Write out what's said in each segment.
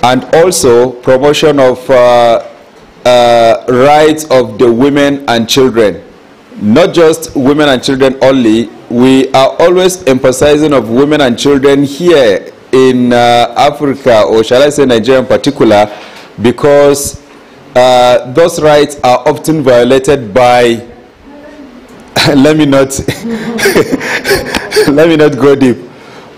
and also promotion of rights of the women and children. Not just women and children only, we are always emphasizing of women and children here in Africa, or shall I say Nigeria in particular, because those rights are often violated by let me not go deep.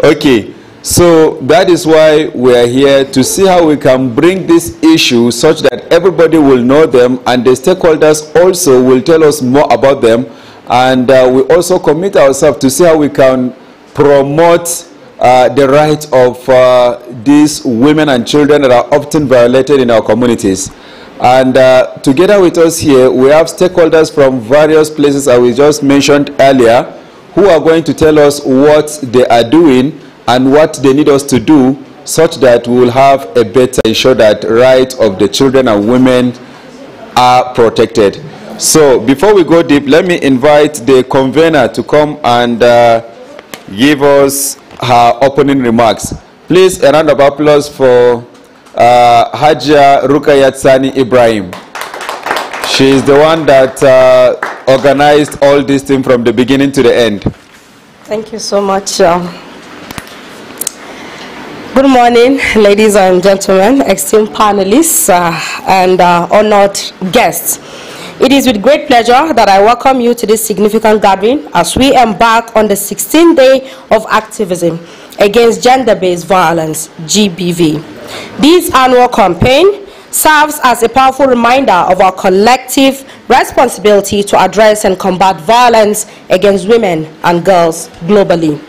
Okay, so that is why we are here, to see how we can bring this issue such that everybody will know them, and the stakeholders also will tell us more about them, and we also commit ourselves to see how we can promote the rights of these women and children that are often violated in our communities. And together with us here, we have stakeholders from various places that we just mentioned earlier, who are going to tell us what they are doing and what they need us to do, such that we will have a better ensure that rights of the children and women are protected. So before we go deep, let me invite the convener to come and give us her opening remarks. Please, a round of applause for Haja Rukayatsani Ibrahim. She is the one that organized all this thing from the beginning to the end. Thank you so much. Good morning, ladies and gentlemen, esteemed panelists, and honored guests. It is with great pleasure that I welcome you to this significant gathering as we embark on the 16th day of activism against gender-based violence, GBV. This annual campaign serves as a powerful reminder of our collective responsibility to address and combat violence against women and girls globally.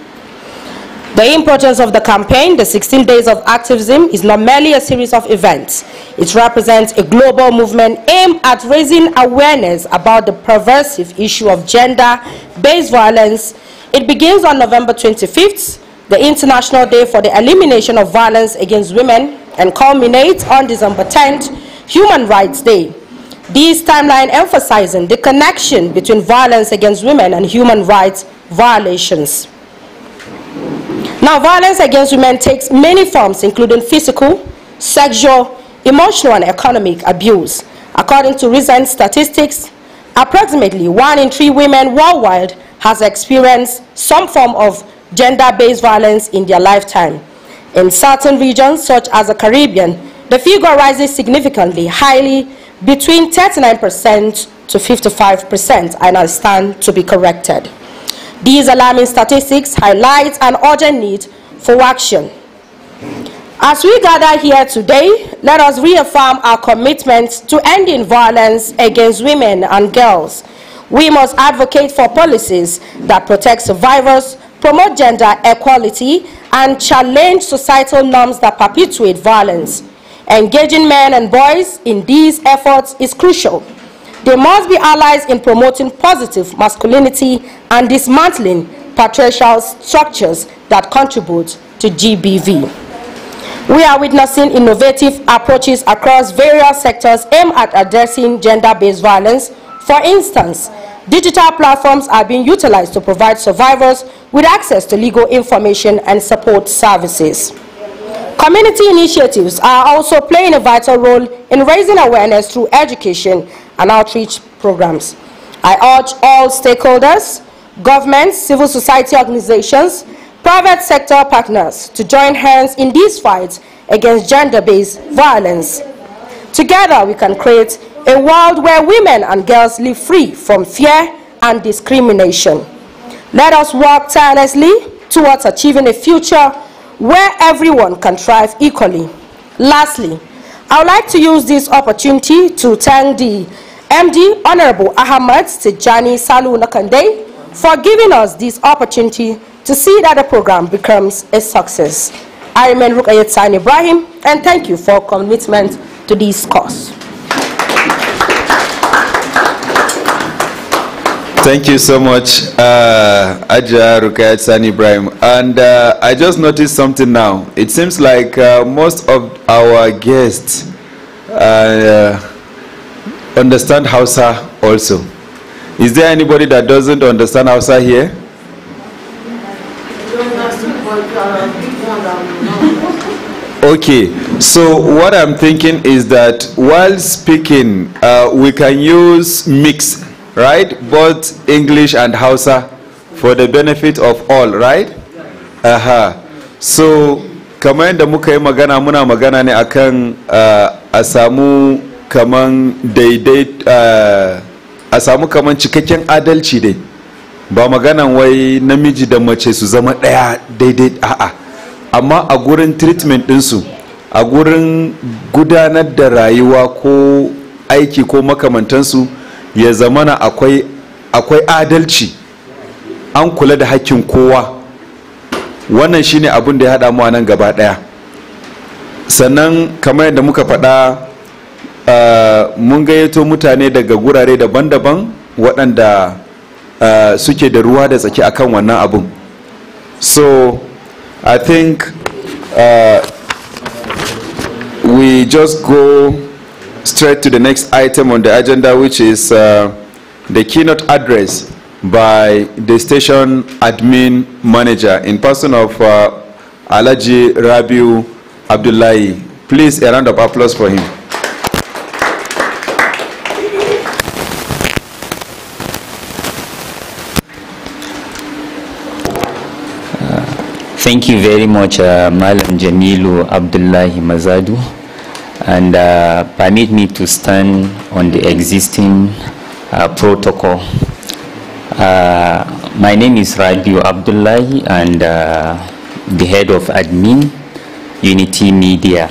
The importance of the campaign, the 16 days of activism, is not merely a series of events. It represents a global movement aimed at raising awareness about the pervasive issue of gender-based violence. It begins on November 25th, the International Day for the Elimination of Violence Against Women, and culminates on December 10th, Human Rights Day. This timeline emphasizing the connection between violence against women and human rights violations. Now, violence against women takes many forms, including physical, sexual, emotional, and economic abuse. According to recent statistics, approximately 1 in 3 women worldwide has experienced some form of gender-based violence in their lifetime. In certain regions, such as the Caribbean, the figure rises significantly, highly, between 39% to 55%, and I stand to be corrected. These alarming statistics highlight an urgent need for action. As we gather here today, let us reaffirm our commitment to ending violence against women and girls. We must advocate for policies that protect survivors, promote gender equality, and challenge societal norms that perpetuate violence. Engaging men and boys in these efforts is crucial. They must be allies in promoting positive masculinity and dismantling patriarchal structures that contribute to GBV. We are witnessing innovative approaches across various sectors aimed at addressing gender-based violence. For instance, digital platforms are being utilized to provide survivors with access to legal information and support services. Community initiatives are also playing a vital role in raising awareness through education and outreach programs. I urge all stakeholders, governments, civil society organizations, private sector partners to join hands in these fights against gender-based violence. Together we can create a world where women and girls live free from fear and discrimination. Let us work tirelessly towards achieving a future where everyone can thrive equally. Lastly, I would like to use this opportunity to thank the MD, Honorable Ahmad Tijani Salu Nakande, for giving us this opportunity to see that the program becomes a success. I remain Rukayatsani Ibrahim, and thank you for commitment to this cause. Thank you so much, Haja Rukayatsani Ibrahim. And I just noticed something now. It seems like most of our guests understand HAUSA also. Is there anybody that doesn't understand HAUSA here? Okay, so what I'm thinking is that while speaking, we can use mix, right? Both English and Hausa for the benefit of all, right? So, kamar yadda muka yi magana, muna magana ne akan a samu kaman daidai, a samu kaman cikakken adalci dai. Ba maganan wai namiji da mace su zama ɗaya daidai, a'a. Amma a gurin treatment ɗinsu, a gurin gudanar da rayuwa ko aiki ko makamantansu, ya zamana akwai adalci, an kula da hakkin kowa. Wannan shine abin da ya haɗa mu a nan gaba ɗaya. Sannan kamar yadda muka faɗa, mun gayyato mutane daga gurare daban-daban waɗanda suke da ruwa da tsaki akan wannan abun. So I think we just go straight to the next item on the agenda, which is the keynote address by the station admin manager in person of Alhaji Rabiu Abdullahi. Please, a round of applause for him. Thank you very much, Malam Jamilu Abdullahi Mazadu, and permit me to stand on the existing protocol. My name is Rabiu Abdullahi, and the head of admin, Unity Media.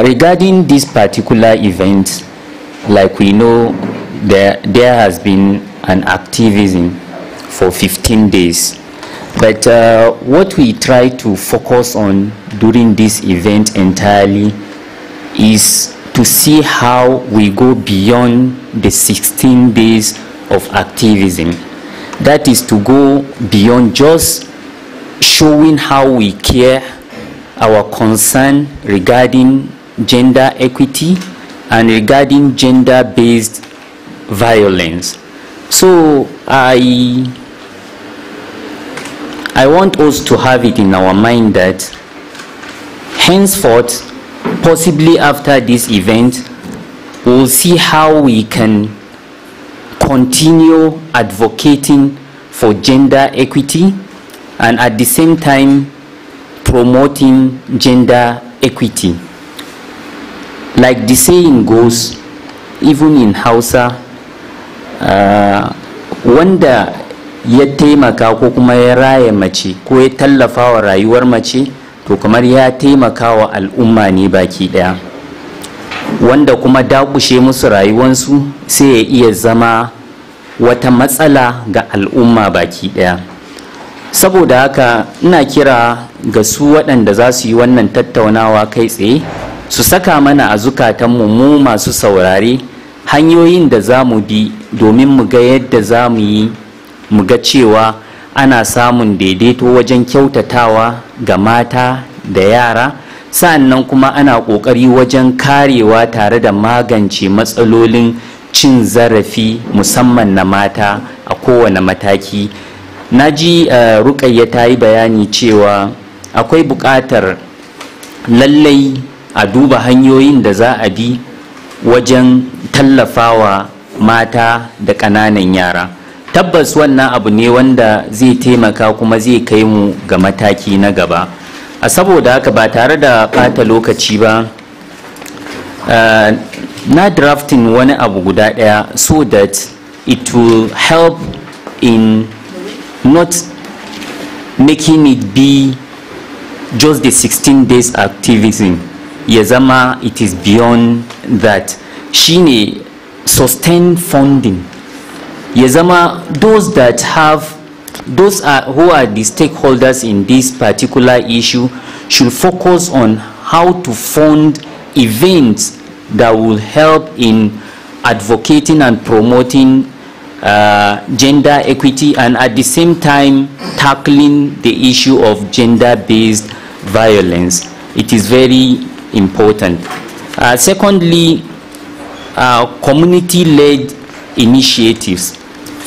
Regarding this particular event, like we know, there has been an activism for 15 days. But what we try to focus on during this event entirely is to see how we go beyond the 16 days of activism. That is to go beyond just showing how we care, our concern regarding gender equity and regarding gender-based violence. So I want us to have it in our mind that henceforth, possibly after this event, we'll see how we can continue advocating for gender equity and at the same time promoting gender equity. Like the saying goes, even in Hausa, wanda ya taimaka ko kuma ya raya mace ko ya tallafa wa rayuwar mace, to kamar ya taimaka wa al'umma ne baki daya. Wanda kuma dakushe musu rayuwansu sai ya iya zama wata matsala ga al'umma baki daya. Saboda haka ina kira ga su waɗanda za su yi wannan tattaunawa kai tsaye su saka mana a zukatanmu mu masu saurare hanyoyin da za mu bi domin mu ga yadda za mu yi mu ga cewa ana samun daidaito wajen kyautatawa ga mata da yara, sa'annan kuma ana ƙoƙari wajen karewa tare da magance matsalolin cin zarafi musamman na mata a kowane mataki. Naji Rukayya ta yi bayani cewa akwai buƙatar lallai a duba hanyoyin da za a bi wajen tallafawa mata da ƙananan yara. Tabbas wannan abu ne wanda zai taimaka kuma zai kai mu ga mataki na gaba. Saboda haka ba tare da ɓata lokaci ba, na drafting wani abu guda ɗaya so that it will help in not making it be just the 16 days activism. Ya zama it is beyond that. Shine sustained funding. Ya zama those that have, who are the stakeholders in this particular issue should focus on how to fund events that will help in advocating and promoting gender equity and at the same time tackling the issue of gender-based violence. It is very important. Secondly, community-led initiatives.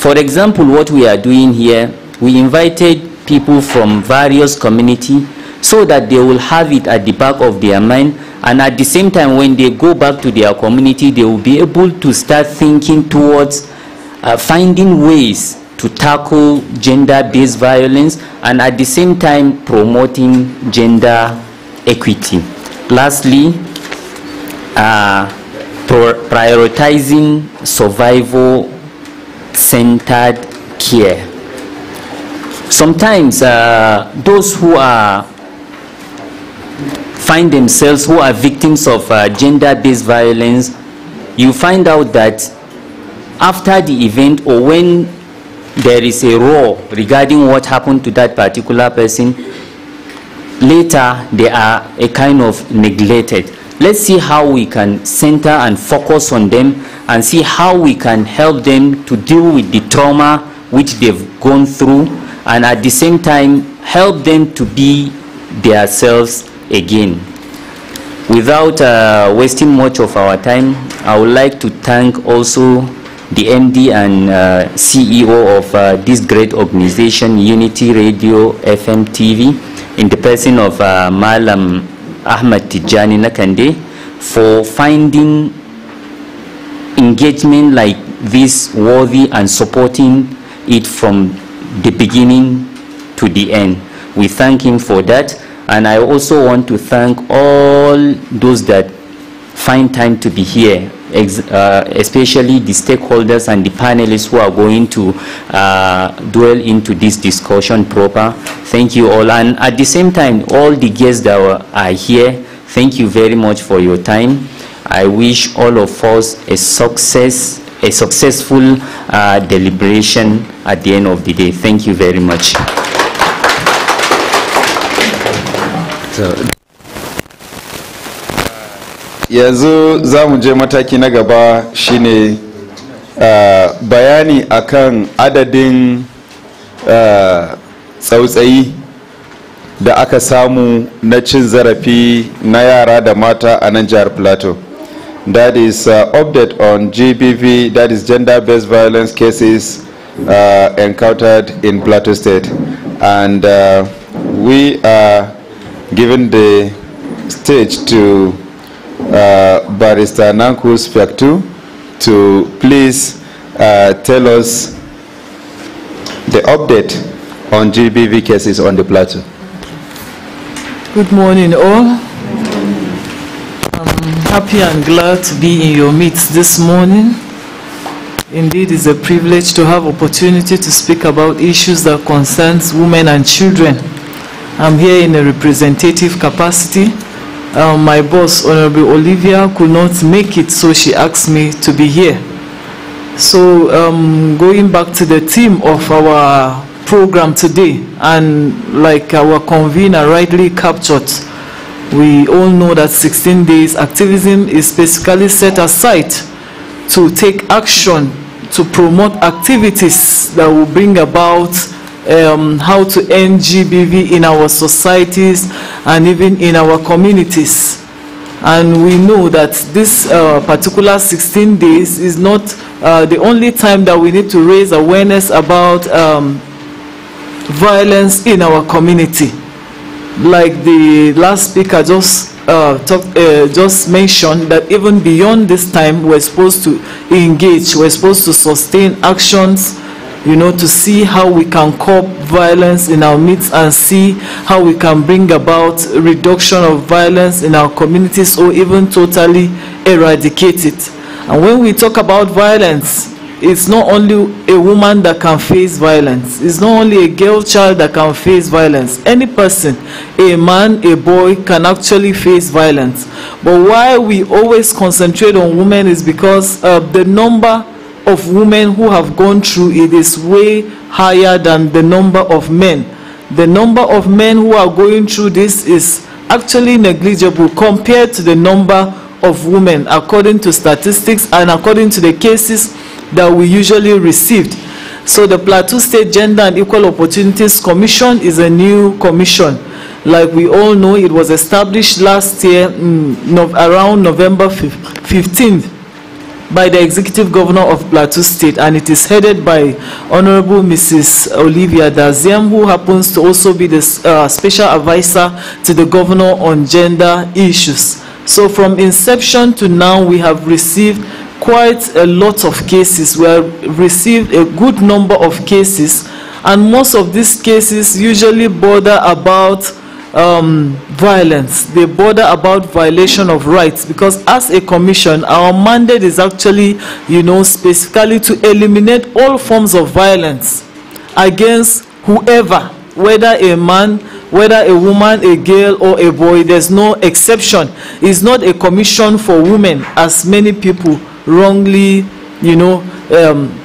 For example, what we are doing here, we invited people from various communities so that they will have it at the back of their mind, and at the same time when they go back to their community, they will be able to start thinking towards finding ways to tackle gender-based violence, and at the same time promoting gender equity. Lastly, prioritizing survival-centered care. Sometimes those who find themselves who are victims of gender-based violence, you find out that after the event or when there is a row regarding what happened to that particular person, later they are a kind of neglected. Let's see how we can center and focus on them and see how we can help them to deal with the trauma which they've gone through, and at the same time help them to be themselves again. Without wasting much of our time, I would like to thank also the MD and CEO of this great organization, Unity Radio FM TV, in the person of Malam Ahmad Tijani Nakande, for finding engagement like this worthy and supporting it from the beginning to the end. We thank him for that, and I also want to thank all those that find time to be here, especially the stakeholders and the panelists who are going to dwell into this discussion proper. Thank you all, and at the same time, all the guests that are here, thank you very much for your time. I wish all of us a successful deliberation at the end of the day. Thank you very much. Yanzu za mu je mataki na gaba shine bayani akan adadin tsautsayi da aka samu na cin zarafi na yara da mata a nan jihar Plateau. That is update on GBV, that is gender-based violence cases encountered in Plateau State. And we are given the stage to Barrister Nankus Fiaktu to please tell us the update on GBV cases on the Plateau. Good morning all. I'm happy and glad to be in your midst this morning. Indeed, it's a privilege to have opportunity to speak about issues that concerns women and children. I'm here in a representative capacity. My boss, Honorable Olivia, could not make it, so she asked me to be here. So going back to the theme of our program today, and like our convener rightly captured, we all know that 16 days activism is basically set aside to take action to promote activities that will bring about how to end GBV in our societies and even in our communities. And we know that this particular 16 days is not the only time that we need to raise awareness about violence in our community. Like the last speaker just mentioned, that even beyond this time we're supposed to engage, we're supposed to sustain actions, you know, to see how we can curb violence in our midst and see how we can bring about reduction of violence in our communities or even totally eradicate it. And when we talk about violence, it's not only a woman that can face violence. It's not only a girl child that can face violence. Any person, a man, a boy, can actually face violence. But why we always concentrate on women is because the number of women who have gone through it is way higher than the number of men. The number of men who are going through this is actually negligible compared to the number of women, according to statistics and according to the cases that we usually received. So the Plateau State Gender and Equal Opportunities Commission is a new commission. Like we all know, it was established last year around November 15th. by the Executive Governor of Plateau State, and it is headed by Honorable Mrs. Olivia Daziem, who happens to also be the Special Advisor to the Governor on Gender Issues. So from inception to now, we have received quite a lot of cases. We have received a good number of cases, and most of these cases usually border about violence. They border about violation of rights, because as a commission, our mandate is actually, specifically to eliminate all forms of violence against whoever, whether a man, whether a woman, a girl, or a boy. There's no exception. It's not a commission for women, as many people wrongly,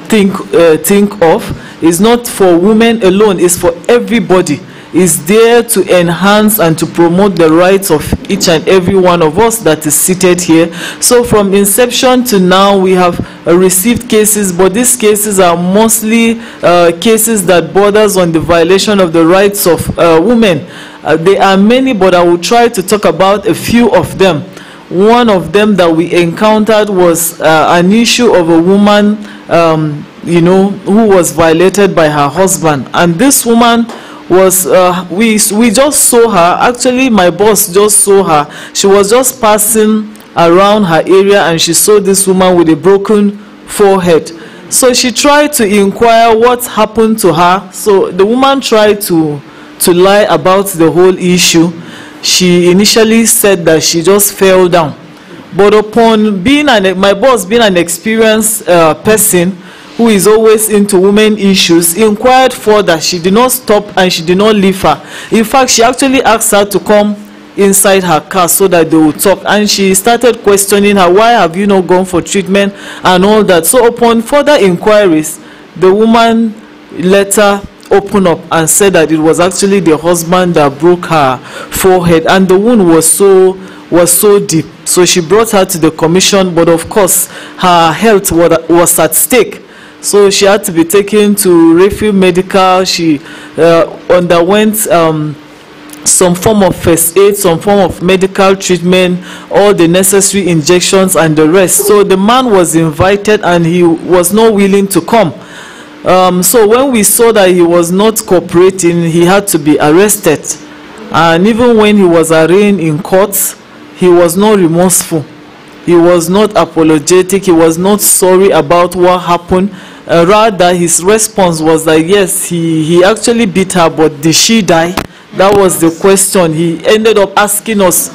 think of. It's not for women alone. It's for everybody. Is there to enhance and to promote the rights of each and every one of us that is seated here. So from inception to now, we have received cases, but these cases are mostly cases that borders on the violation of the rights of women. There are many, but I will try to talk about a few of them. One of them that we encountered was an issue of a woman, who was violated by her husband, and this woman was we just saw her. Actually, my boss just saw her. She was just passing around her area, and she saw this woman with a broken forehead. So she tried to inquire what happened to her. So the woman tried to lie about the whole issue. She initially said that she just fell down, but upon being my boss being an experienced person who is always into women issues, inquired further. She did not stop, and she did not leave her. In fact, she actually asked her to come inside her car so that they would talk, and she started questioning her, why have you not gone for treatment and all that. So upon further inquiries, the woman later opened up and said that it was actually the husband that broke her forehead, and the wound was so deep. So she brought her to the commission, but of course her health was at stake. So she had to be taken to Refuge Medical. She underwent some form of first aid, some form of medical treatment, all the necessary injections and the rest. So the man was invited, and he was not willing to come. So when we saw that he was not cooperating, he had to be arrested. And even when he was arraigned in court, he was not remorseful. He was not apologetic. He was not sorry about what happened. Rather, his response was that yes, he actually beat her, but did she die? That was the question. He ended up asking us,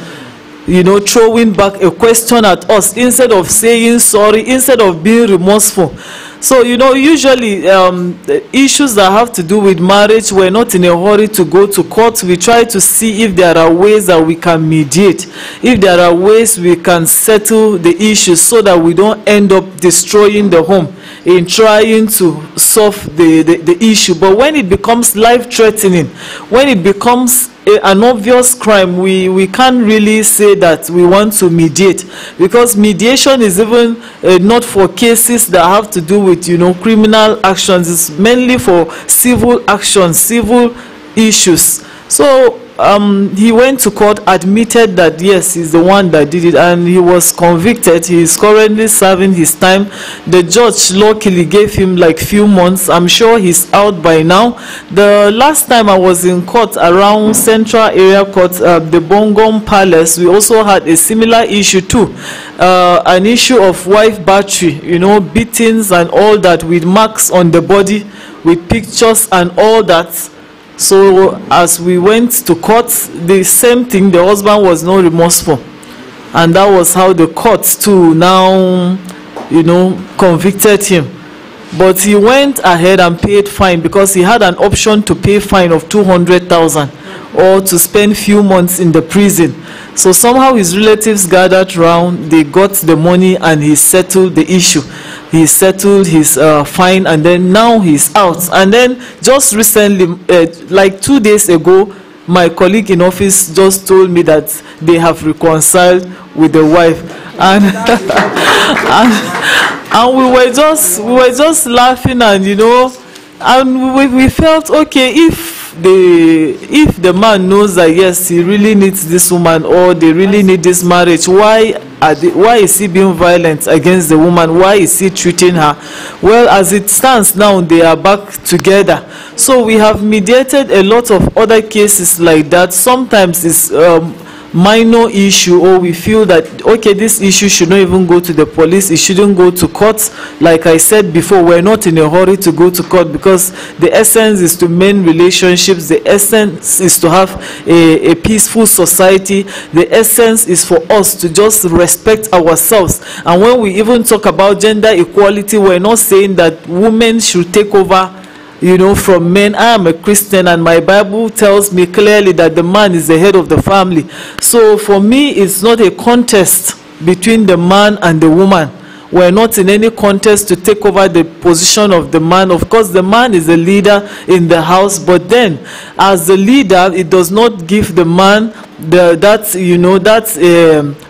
throwing back a question at us instead of saying sorry, instead of being remorseful. So, usually the issues that have to do with marriage, we're not in a hurry to go to court. We try to see if there are ways that we can mediate, if there are ways we can settle the issues so that we don't end up destroying the home in trying to solve the issue. But when it becomes life-threatening, when it becomes an obvious crime, we can't really say that we want to mediate, because mediation is even not for cases that have to do with criminal actions. It's mainly for civil actions, civil issues. So he went to court, admitted that yes, he's the one that did it, and he was convicted. He is currently serving his time. The judge luckily gave him like few months. I'm sure he's out by now. The last time I was in court, around Central Area Court, the Bongom Palace, we also had a similar issue too. An issue of wife battery, beatings and all that, with marks on the body, with pictures and all that. So as we went to court, the same thing, the husband was not remorseful, and that was how the court too now convicted him. But he went ahead and paid fine, because he had an option to pay fine of 200,000 or to spend few months in the prison. So somehow his relatives gathered round, they got the money, and he settled the issue. He settled his fine, and then now he's out. And then just recently, like 2 days ago, my colleague in office just told me that they have reconciled with the wife, and and we were just laughing, and and we felt okay, if the man knows that yes, he really needs this woman, or they really need this marriage, why why is he being violent against the woman? Why is he treating her? Well, as it stands now, they are back together. So we have mediated a lot of other cases like that. Sometimes it's minor issue, or we feel that okay, this issue should not even go to the police, it shouldn't go to court. Like I said before, we're not in a hurry to go to court, because the essence is to mend relationships, the essence is to have a peaceful society, the essence is for us to just respect ourselves. And when we even talk about gender equality, we're not saying that women should take over, you know, from men. I am a Christian, and my Bible tells me clearly that the man is the head of the family. So for me, it's not a contest between the man and the woman. We're not in any contest to take over the position of the man. Of course, the man is a leader in the house, but then as the leader, it does not give the man that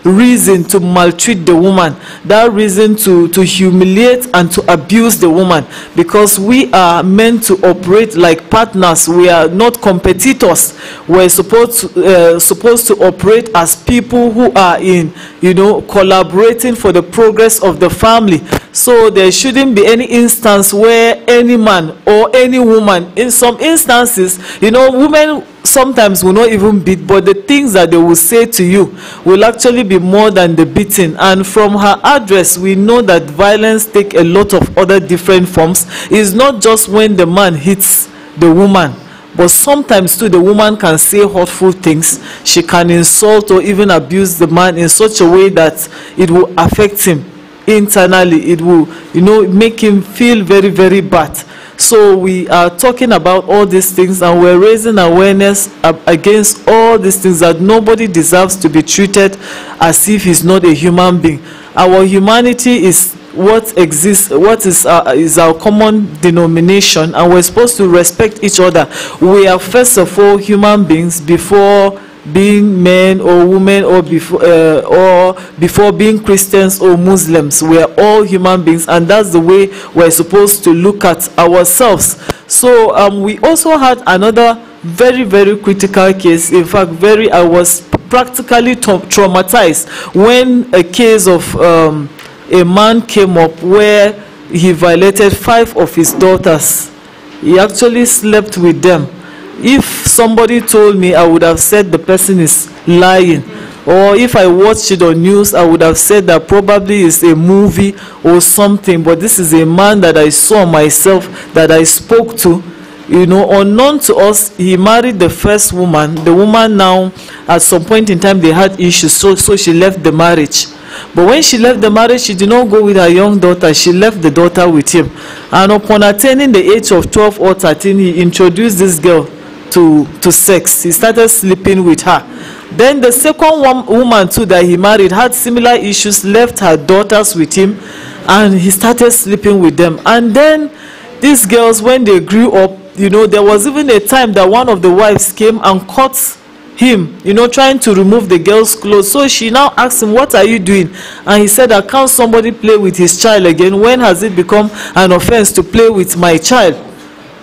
reason to maltreat the woman, that reason to humiliate and to abuse the woman, because we are meant to operate like partners. We are not competitors. We're supposed to operate as people who are in, you know, collaborating for the progress of the family. So there shouldn't be any instance where any man or any woman, in some instances, you know, women sometimes will not even beat, but the things that they will say to you will actually be more than the beating. And from her address, we know that violence takes a lot of other different forms. It's not just when the man hits the woman, but sometimes too the woman can say hurtful things. She can insult or even abuse the man in such a way that it will affect him internally. It will, you know, make him feel very, very bad. So we are talking about all these things, and we're raising awareness against all these things, that nobody deserves to be treated as if he's not a human being. Our humanity is what exists, what is our common denomination, and we're supposed to respect each other. We are first of all human beings before being men or women, or before being Christians or Muslims. We are all human beings, and that's the way we're supposed to look at ourselves. So we also had another very, very critical case. In fact, I was practically traumatized when a case of a man came up where he violated 5 of his daughters. He actually slept with them. If somebody told me, I would have said the person is lying. Or if I watched it on news, I would have said that probably it's a movie or something. But this is a man that I saw myself, that I spoke to. You know, unknown to us, he married the first woman. The woman now, at some point in time, they had issues, so she left the marriage. But when she left the marriage, she did not go with her young daughter. She left the daughter with him. And upon attaining the age of 12 or 13, he introduced this girl to sex. He started sleeping with her. Then the second woman too that he married had similar issues, left her daughters with him, and he started sleeping with them. And then these girls, when they grew up, you know, there was even a time that one of the wives came and caught him, you know, trying to remove the girl's clothes. So she now asked him, what are you doing? And he said, can't somebody play with his child again? When has it become an offense to play with my child?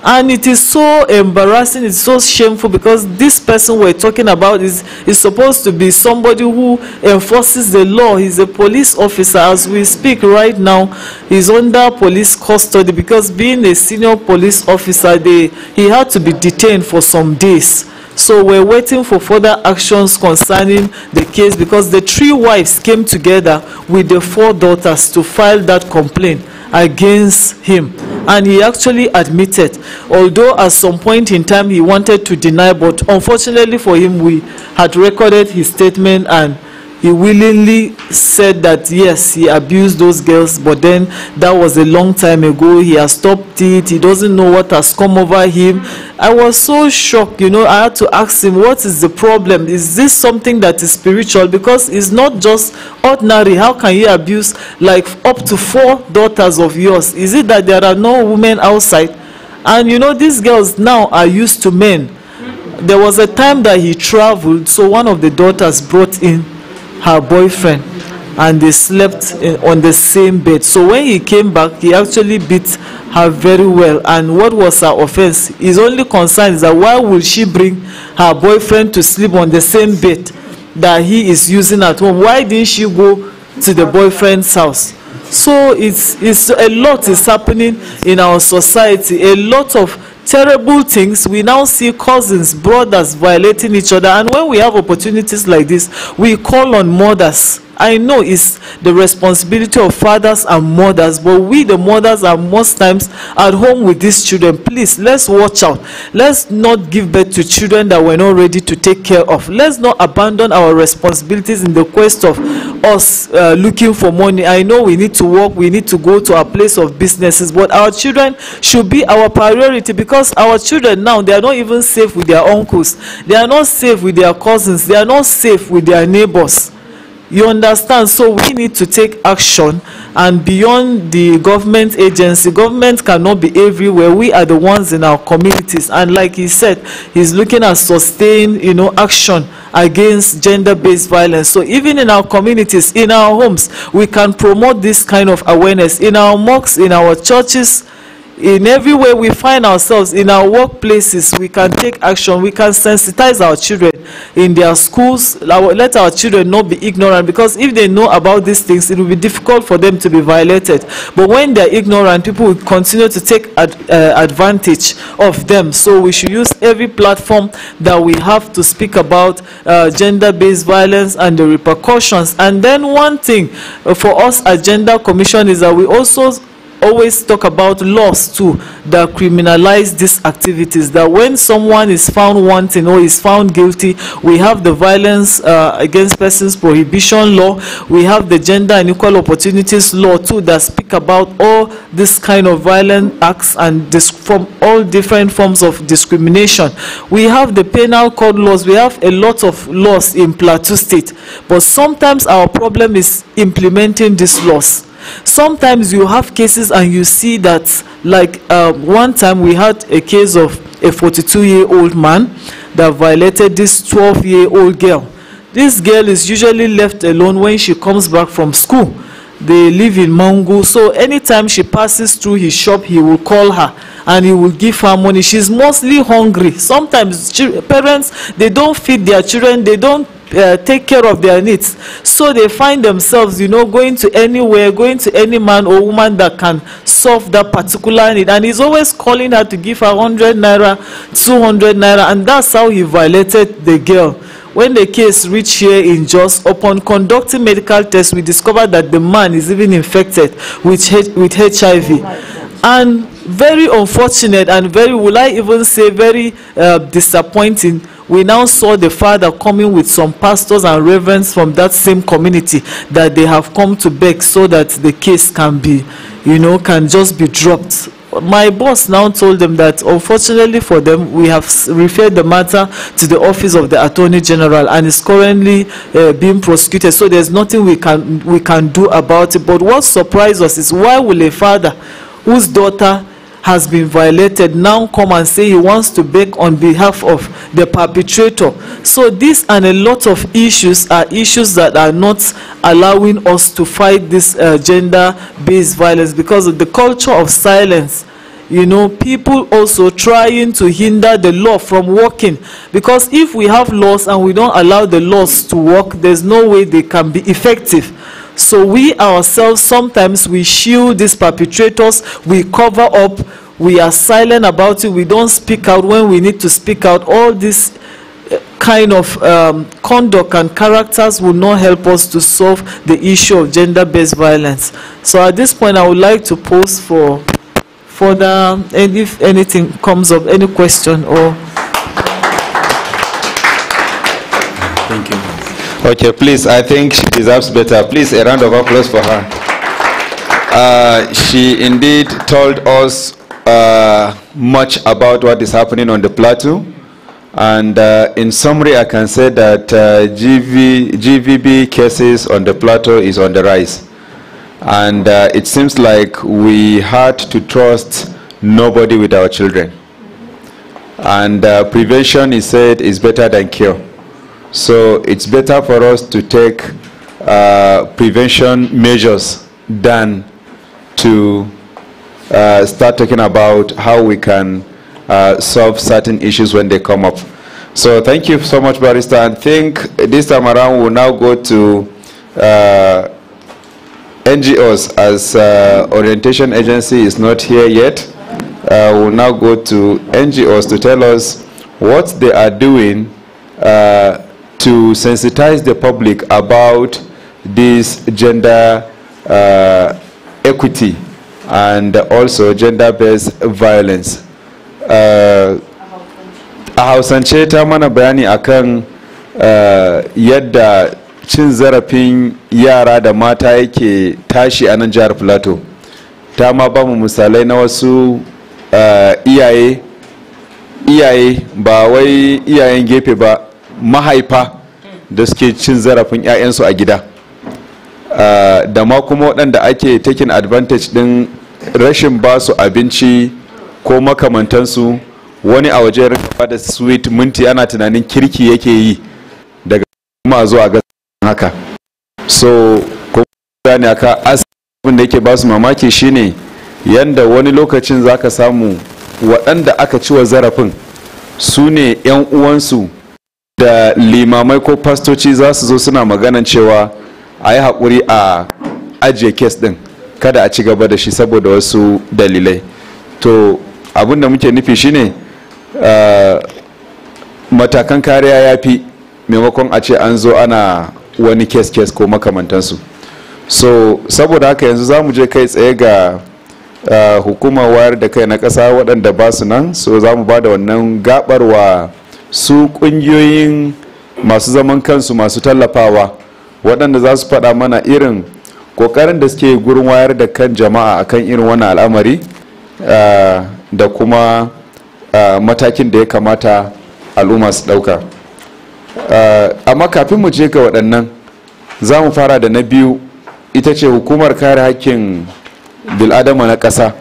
And it is so embarrassing, it's so shameful, because this person we're talking about is supposed to be somebody who enforces the law. He's a police officer. As we speak right now, he's under police custody, because being a senior police officer, he had to be detained for some days. So we're waiting for further actions concerning the case, because the 3 wives came together with the 4 daughters to file that complaint against him. And he actually admitted, although at some point in time he wanted to deny, but unfortunately for him, we had recorded his statement, and he willingly said that yes, he abused those girls, but then that was a long time ago. He has stopped it. He doesn't know what has come over him. I was so shocked, you know. I had to ask him, what is the problem? Is this something that is spiritual? Because it's not just ordinary. How can you abuse like up to 4 daughters of yours? Is it that there are no women outside? And you know, these girls now are used to men. There was a time that he traveled, so one of the daughters brought in her boyfriend, and they slept on the same bed. So when he came back, he actually beat her very well. And what was her offense? His only concern is that why would she bring her boyfriend to sleep on the same bed that he is using at home? Why didn't she go to the boyfriend's house. So it's a lot is happening in our society, a lot of terrible things. We now see cousins, brothers violating each other, and when we have opportunities like this, we call on mothers. I know it's the responsibility of fathers and mothers, but we the mothers are most times at home with these children. Please, let's watch out. Let's not give birth to children that we're not ready to take care of. Let's not abandon our responsibilities in the quest of us looking for money. I know we need to work, we need to go to our place of businesses, but our children should be our priority, because our children now, they are not even safe with their uncles. They are not safe with their cousins. They are not safe with their neighbors. You understand? So we need to take action, and beyond the government agency, government cannot be everywhere. We are the ones in our communities, and like he said, he's looking at sustained, action against gender-based violence. So even in our communities, in our homes, we can promote this kind of awareness. In our mosques, in our churches, in every way we find ourselves, in our workplaces, we can take action. We can sensitize our children in their schools. Let our children not be ignorant, because if they know about these things, it will be difficult for them to be violated. But when they're ignorant, people will continue to take advantage of them. So we should use every platform that we have to speak about gender-based violence and the repercussions. And then one thing for us at Gender Commission is that we also always talk about laws too that criminalize these activities, that when someone is found wanting or is found guilty, we have the Violence Against Persons Prohibition Law, we have the Gender and Equal Opportunities Law too, that speak about all this kind of violent acts and from all different forms of discrimination. We have the Penal Code laws. We have a lot of laws in Plateau State, but sometimes our problem is implementing these laws. Sometimes you have cases and you see that, like one time we had a case of a 42-year-old man that violated this 12-year-old girl. This girl is usually left alone when she comes back from school. They live in Mangu, so anytime she passes through his shop, he will call her and he will give her money. She's mostly hungry. Sometimes parents, they don't feed their children, they don't take care of their needs, so they find themselves, going to anywhere, going to any man or woman that can solve that particular need, and he's always calling her to give her 100 naira, 200 naira, and that's how he violated the girl. When the case reached here in Jos, upon conducting medical tests, we discovered that the man is even infected with HIV. And very unfortunate and very, will I even say, very disappointing. We now saw the father coming with some pastors and reverends from that same community that they have come to beg so that the case can be, can just be dropped. My boss now told them that unfortunately for them, we have referred the matter to the office of the Attorney General, and is currently being prosecuted. So there's nothing we can do about it. But what surprised us is, why will a father whose daughter has been violated now come and say he wants to beg on behalf of the perpetrator? So this and a lot of issues are issues that are not allowing us to fight this gender-based violence, because of the culture of silence. People also trying to hinder the law from working, because if we have laws and we don't allow the laws to work, there's no way they can be effective. So we ourselves, sometimes we shield these perpetrators, we cover up, we are silent about it, we don't speak out when we need to speak out. All this kind of conduct and characters will not help us to solve the issue of gender-based violence. So at this point, I would like to pose for further, and if anything comes up, any question or... Thank you. Okay, please, I think she deserves better. Please, a round of applause for her. She indeed told us much about what is happening on the plateau. And in summary, I can say that GVB cases on the plateau is on the rise. And it seems like we had to trust nobody with our children. And prevention, he said, is better than cure. So it's better for us to take prevention measures than to start talking about how we can solve certain issues when they come up. So thank you so much, Barrister. I think this time around we'll now go to NGOs, as orientation agency is not here yet, we'll now go to NGOs to tell us what they are doing to sensitize the public about this gender equity and also gender-based violence. A Hausance ta mana bayani akan yadda cin zarafin yara da mata yake tashi a nan jihar Plateau. Ta ma ba mu misalai na wasu iyaye ba wai iyayen gefe ba, mahaifa da suke cin zarafin 'ya'yansu a gida, da ma kuma waɗanda ake taking advantage din rashin ba su abinci ko makamantansu, wani a waje rinka da sweet minti ana tunanin kirki yake yi, daga kuma zuwa ga haka. So ko gane aka asibin da yake ba su mamaki shine yanda wani lokacin zaka samu waɗanda aka ci wa zarafin su ne 'yan uwansu da limamai ko pastoci za su zo suna maganan cewa a yi haƙuri a ajiye kes ɗin, kada a ci gaba da shi saboda wasu dalilai. To abinda muke nufi shine matakan kariya ya fi, maimakon a ce an zo ana wani kes ko makamantansu. So saboda haka yanzu za mu je kai tsaye ga hukumar wayar da kai na ƙasa waɗanda ba su nan. So za mu ba da wannan gabarwa su ƙungiyoyin masu zaman kansu masu tallafawa, waɗanda za su faɗa mana irin ƙoƙarin da suke gurin wayar da kan jama'a akan irin wannan al'amari, da kuma matakin da ya kamata al'umma su ɗauka. Amma kafin mu je ga waɗannan, za mu fara da na biyu, ita ce hukumar kare haƙƙin bil'adama na ƙasa,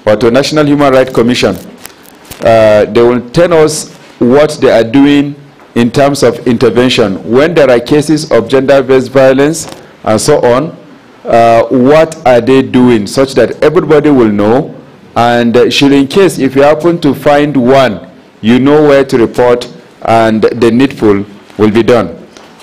wato National Human Rights Commission. They will tell us what they are doing in terms of intervention when there are cases of gender-based violence and so on. What are they doing such that everybody will know, and should in case if you happen to find one, you know where to report and the needful will be done.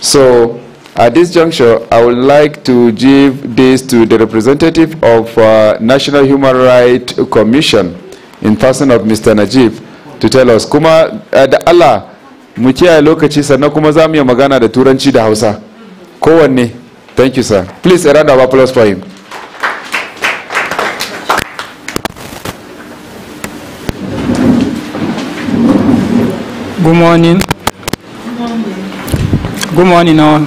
So at this juncture, I would like to give this to the representative of National Human Rights Commission in person of Mr. Najib to tell us. Kuma da Allah mu kiyaye lokaci, sannan kuma za mu yi magana da Turanci da Hausa kowanne. Thank you, sir. Please, a round of applause for him. Good morning. Good morning, all.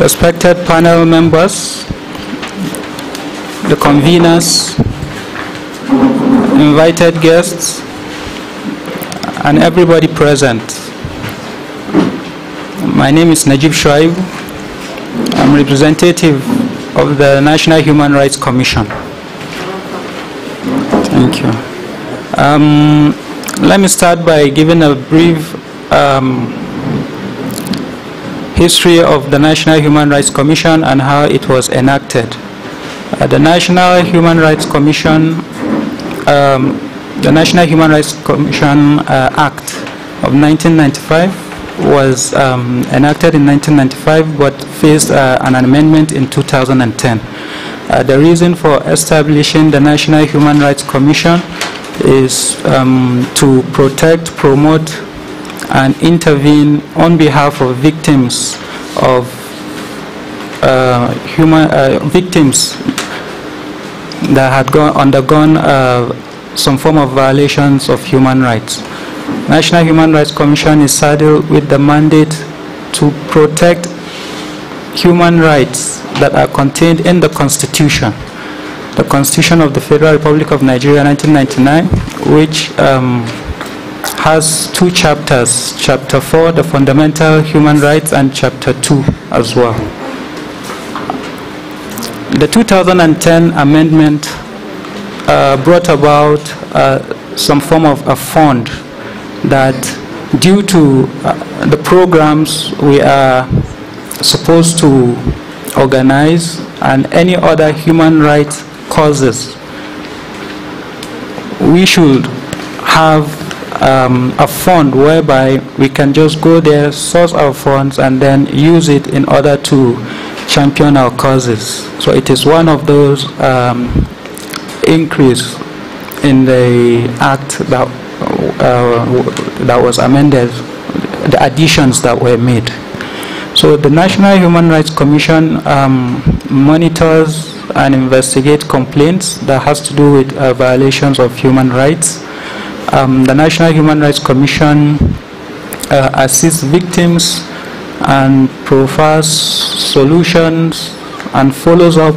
Respected panel members, the conveners, invited guests, and everybody present. My name is Najib Shoaib. I'm representative of the National Human Rights Commission. Thank you. Let me start by giving a brief history of the National Human Rights Commission and how it was enacted. The National Human Rights Commission, Act of 1995 was enacted in 1995 but faced an amendment in 2010. The reason for establishing the National Human Rights Commission is to protect, promote, and intervene on behalf of victims of victims that had undergone some form of violations of human rights. National Human Rights Commission is saddled with the mandate to protect human rights that are contained in the Constitution. The Constitution of the Federal Republic of Nigeria 1999, which has two chapters, Chapter 4, the Fundamental Human Rights, and Chapter 2 as well. The 2010 amendment brought about some form of a fund that, due to the programs we are supposed to organize and any other human rights causes, we should have a fund whereby we can just go there, source our funds, and then use it in order to champion our causes. So it is one of those increase in the act that was amended, the additions that were made. So the National Human Rights Commission monitors and investigates complaints that has to do with violations of human rights. The National Human Rights Commission assists victims and provides solutions and follows up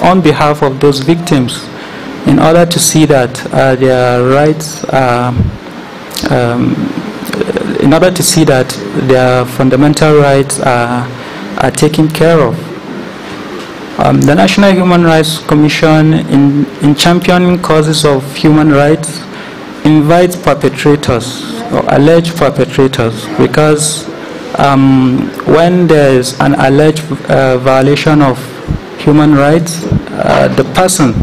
on behalf of those victims in order to see that their rights in order to see that their fundamental rights are taken care of. The National Human Rights Commission, in championing causes of human rights, invites perpetrators or alleged perpetrators, because when there is an alleged violation of human rights, the person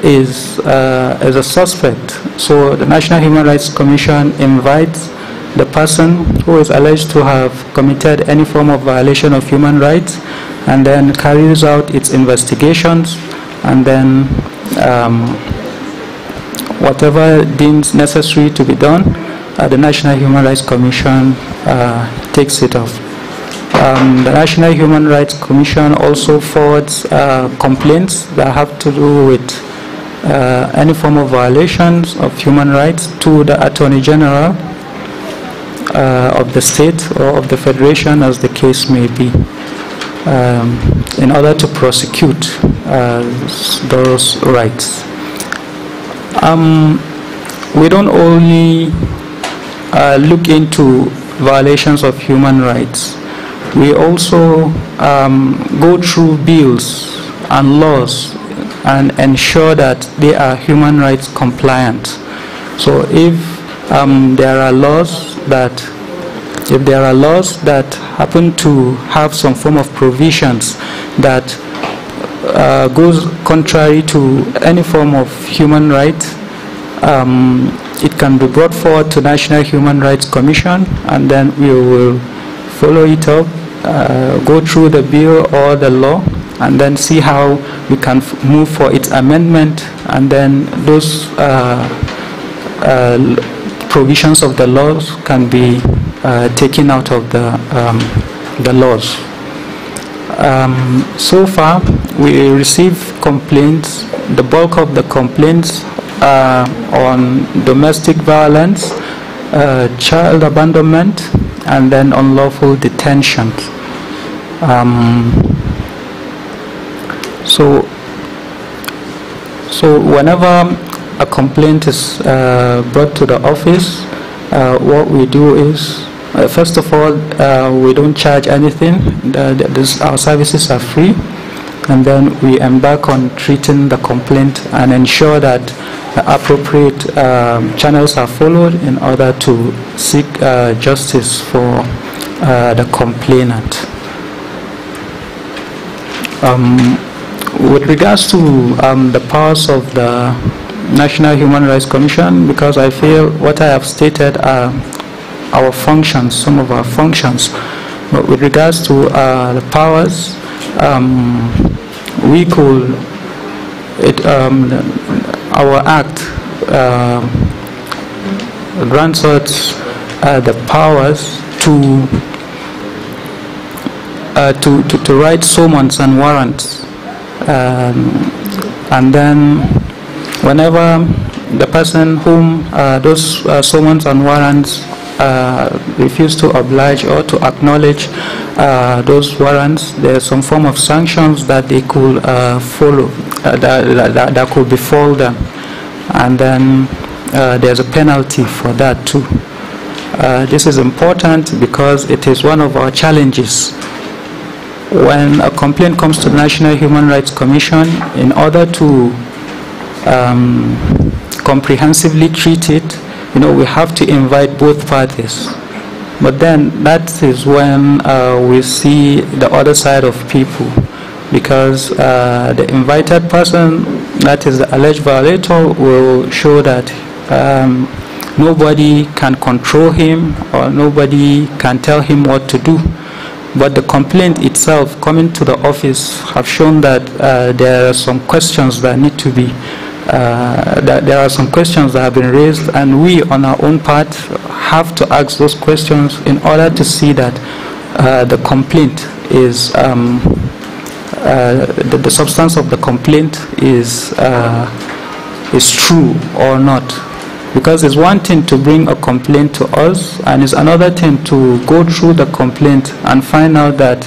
is a suspect. So the National Human Rights Commission invites the person who is alleged to have committed any form of violation of human rights, and then carries out its investigations, and then whatever deems necessary to be done, the National Human Rights Commission takes it up. The National Human Rights Commission also forwards complaints that have to do with any form of violations of human rights to the Attorney General of the state or of the Federation, as the case may be, in order to prosecute those rights. We don't only look into violations of human rights. We also go through bills and laws and ensure that they are human rights compliant. So if there are laws that happen to have some form of provisions that goes contrary to any form of human right, it can be brought forward to National Human Rights Commission, and then we will follow it up, go through the bill or the law, and then see how we can move for its amendment, and then those provisions of the laws can be taken out of the laws. So far, we receive complaints. The bulk of the complaints are on domestic violence, child abandonment, and then unlawful detention. So whenever a complaint is brought to the office, what we do is, first of all, we don't charge anything. Our services are free, and then we embark on treating the complaint and ensure that the appropriate channels are followed in order to seek justice for the complainant. With regards to the powers of the National Human Rights Commission, because I feel what I have stated are our functions, some of our functions. But with regards to the powers, we could, our act grants us the powers to write summons and warrants, and then whenever the person whom those summons and warrants refuse to oblige or to acknowledge those warrants, there's some form of sanctions that they could follow, that could befall them, and then there's a penalty for that too. This is important because it is one of our challenges. When a complaint comes to the National Human Rights Commission, in order to comprehensively treat it, we have to invite both parties. But then that is when we see the other side of people, because the invited person, that is the alleged violator, will show that nobody can control him or nobody can tell him what to do. but the complaint itself coming to the office have shown that there are some questions that need to be, that there are some questions that have been raised, and we on our own part have to ask those questions in order to see that the complaint is, the substance of the complaint is true or not. Because it's one thing to bring a complaint to us, and it's another thing to go through the complaint and find out that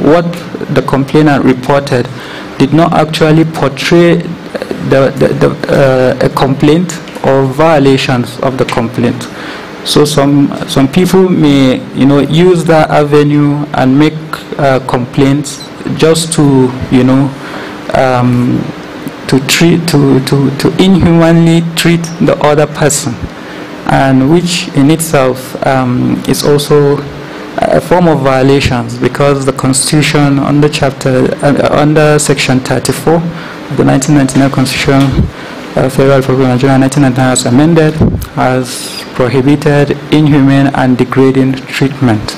what the complainant reported did not actually portray a complaint or violations of the complaint. So some people may, you know, use that avenue and make complaints just to, you know, to inhumanly treat the other person, and which in itself is also a form of violations, because the Constitution under under Section 34 of the 1999 Constitution, Federal Republic of Nigeria 1999 as amended, has prohibited inhumane and degrading treatment.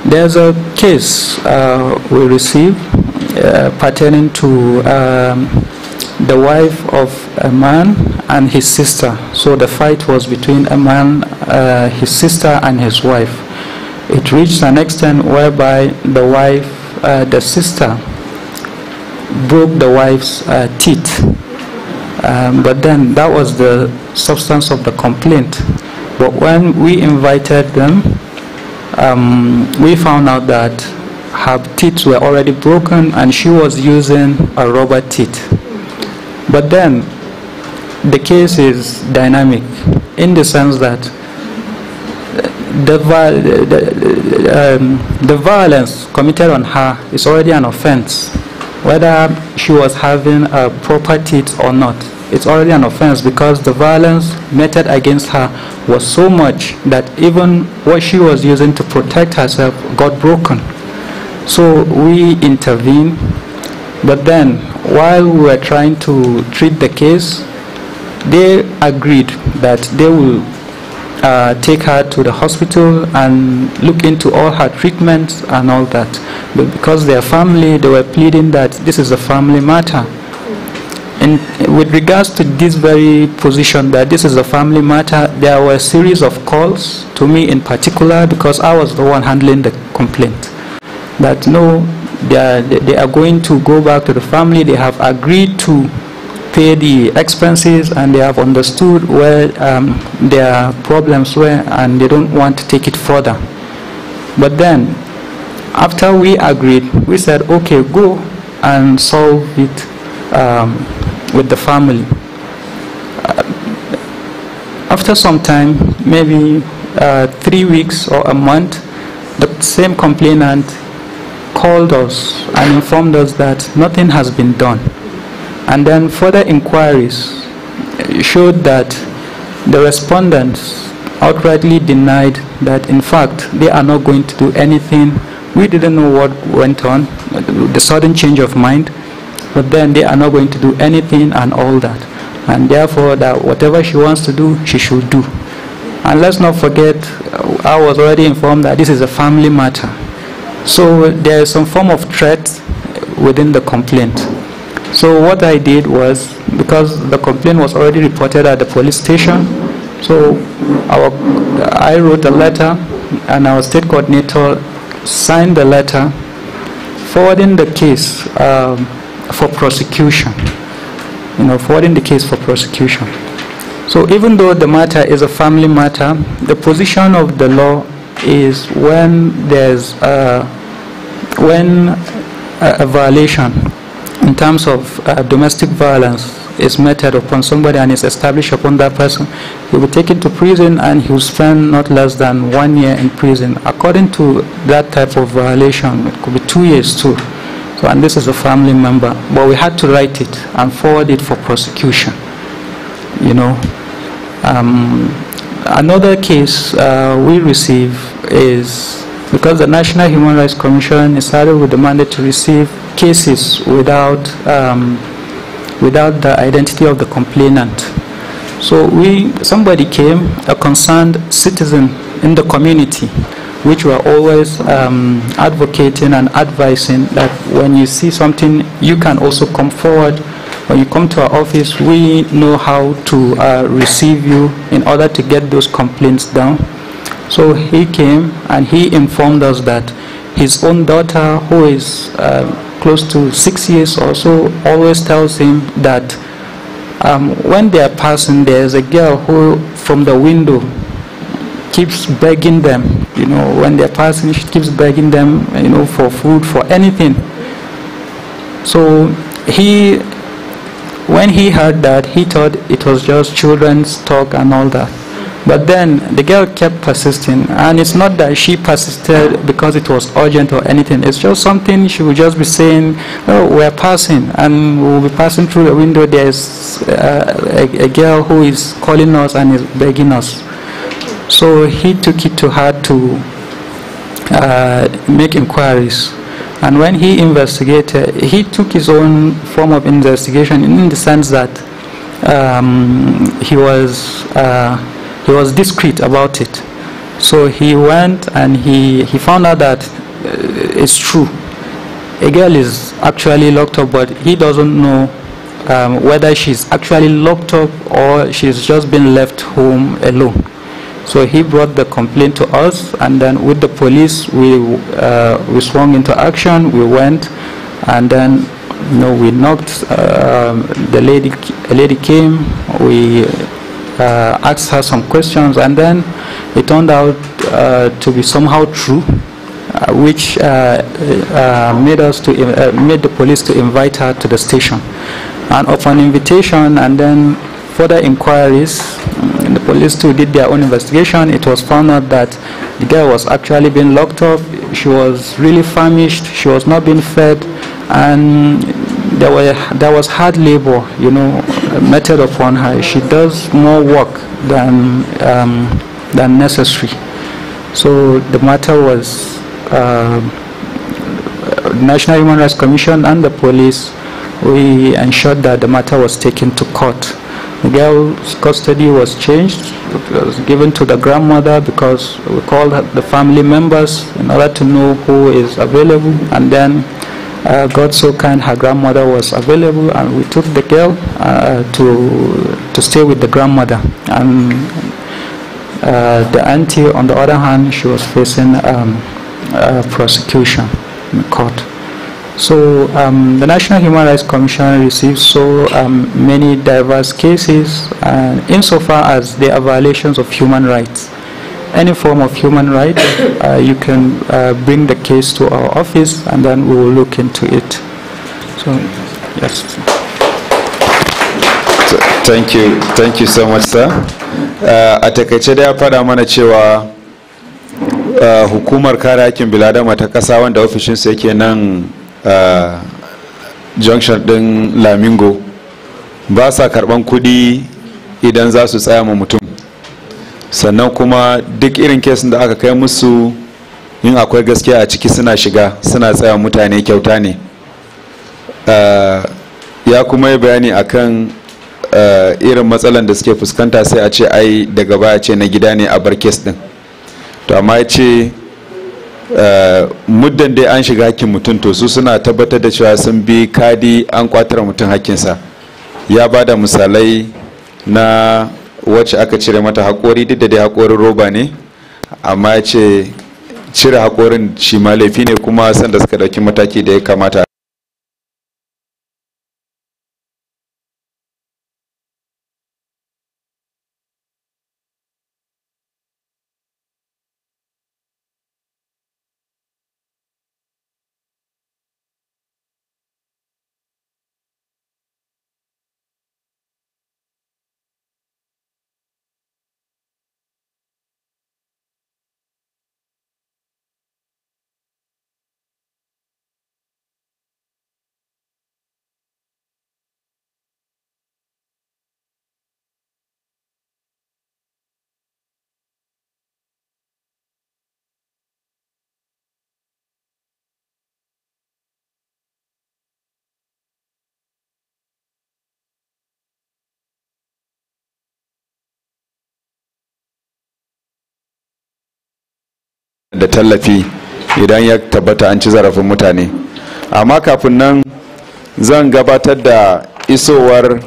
There's a case we received pertaining to the wife of a man and his sister. So the fight was between a man, his sister and his wife. It reached an extent whereby the wife, the sister, broke the wife's teeth. But then that was the substance of the complaint. But when we invited them, we found out that her teeth were already broken and she was using a rubber teeth. But then the case is dynamic in the sense that the violence committed on her is already an offense. Whether she was having a proper teeth or not, it's already an offense, because the violence meted against her was so much that even what she was using to protect herself got broken. So we intervened, but then while we were trying to treat the case, they agreed that they will take her to the hospital and look into all her treatments and all that. But because their family, they were pleading that this is a family matter. And with regards to this very position that this is a family matter, there were a series of calls to me in particular, because I was the one handling the complaint, that no, they are going to go back to the family. They have agreed to pay the expenses and they have understood where their problems were, and they don't want to take it further. But then after we agreed, we said, okay, go and solve it with the family. After some time, maybe 3 weeks or a month, the same complainant called us and informed us that nothing has been done. And then further inquiries showed that the respondents outrightly denied that in fact they are not going to do anything. We didn't know what went on, the sudden change of mind, but then they are not going to do anything and all that. And therefore that whatever she wants to do, she should do. And let's not forget, I was already informed that this is a family matter. So there is some form of threat within the complaint. So what I did was, because the complaint was already reported at the police station, so I wrote a letter and our state coordinator signed the letter forwarding the case for prosecution. Forwarding the case for prosecution. So even though the matter is a family matter, the position of the law is when there's a violation in terms of domestic violence is meted upon somebody and is established upon that person, he will be taken to prison and he will spend not less than 1 year in prison. According to that type of violation, it could be 2 years too. So, and this is a family member, but we had to write it and forward it for prosecution. Another case we receive is because the National Human Rights Commission is started with the mandate to receive cases without the identity of the complainant. So somebody came, a concerned citizen in the community, which were always advocating and advising that when you see something, you can also come forward. When you come to our office, we know how to receive you in order to get those complaints down. So he came and he informed us that his own daughter, who is close to 6 years or so, always tells him that when they are passing, there's a girl who from the window keeps begging them, when they're passing, she keeps begging them, for food, for anything. So when he heard that, he thought it was just children's talk and all that. But then the girl kept persisting, and it's not that she persisted because it was urgent or anything. It's just something she would just be saying, oh, we're passing, and we'll be passing through the window. There's a girl who is calling us and is begging us. So he took it to heart to make inquiries. And when he investigated, he took his own form of investigation in the sense that he was discreet about it. So he went and he found out that it's true. A girl is actually locked up, but he doesn't know whether she's actually locked up or she's just been left home alone. So he brought the complaint to us, and then with the police, we swung into action. We went, and then we knocked. A lady came. We asked her some questions, and then it turned out to be somehow true, which made the police to invite her to the station. And upon invitation, and then further inquiries, the police too did their own investigation. It was found out that the girl was actually being locked up. She was really famished. She was not being fed, and there was hard labor, meted upon her. She does more work than necessary. So the matter was National Human Rights Commission and the police. We ensured that the matter was taken to court. The girl's custody was changed. It was given to the grandmother because we called the family members in order to know who is available. And then, God so kind, her grandmother was available, and we took the girl to stay with the grandmother. And the auntie, on the other hand, she was facing prosecution in court. So the National Human Rights Commission receives so many diverse cases, insofar as they are violations of human rights. Any form of human right, you can bring the case to our office, and then we will look into it. So, yes. Thank you so much, sir. A takaice da ya fada mana cewa hukumar kare hakkin biladama ta kasa wanda ofishinsu yake nan junction din Lamingo ba sa karban kudi idan za su tsaya ma mutum, sannan kuma duk irin kesin da aka kai musu, yin akwai gaskiya a ciki suna shiga suna tsaya mutane kyauta ne. Ya kuma yi bayani akan irin matsalan da suke fuskanta, sai a ce ai daga baya ce na gida ne a bar kes din. To amma ya ce muddan dai an shiga hakkin mutum, to su suna tabbatar da cewa sun bi kadi an kwatar mutum hakkinsa. Ya ba da misalai na wacce aka cire mata haƙori, duk da dai haƙorin roba ne, amma ya ce cire haƙorin shi ma laifi ne, kuma sanda suka ɗauki mataki da ya kamata. da tallafi idan ya tabbata an ci zarafin mutane. Amma kafin nan zan gabatar da isowar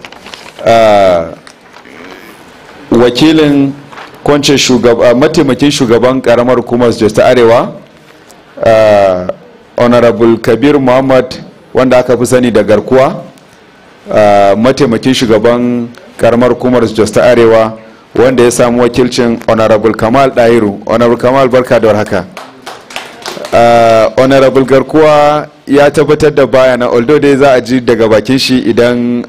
wakilin kwance mataimakin shugaban karamar hukumar Jos ta Arewa, Honorable Kabir Muhammad, wanda aka fi sani da garkuwa, mataimakin shugaban karamar hukumar Jos ta Arewa, wanda ya samu wakilcin Honorable Kamal Dairu. Honorable Kamal, barka da warhaka. Honorable garkuwa ya tabbatar da bayana, although dai za a ji daga bakin shi idan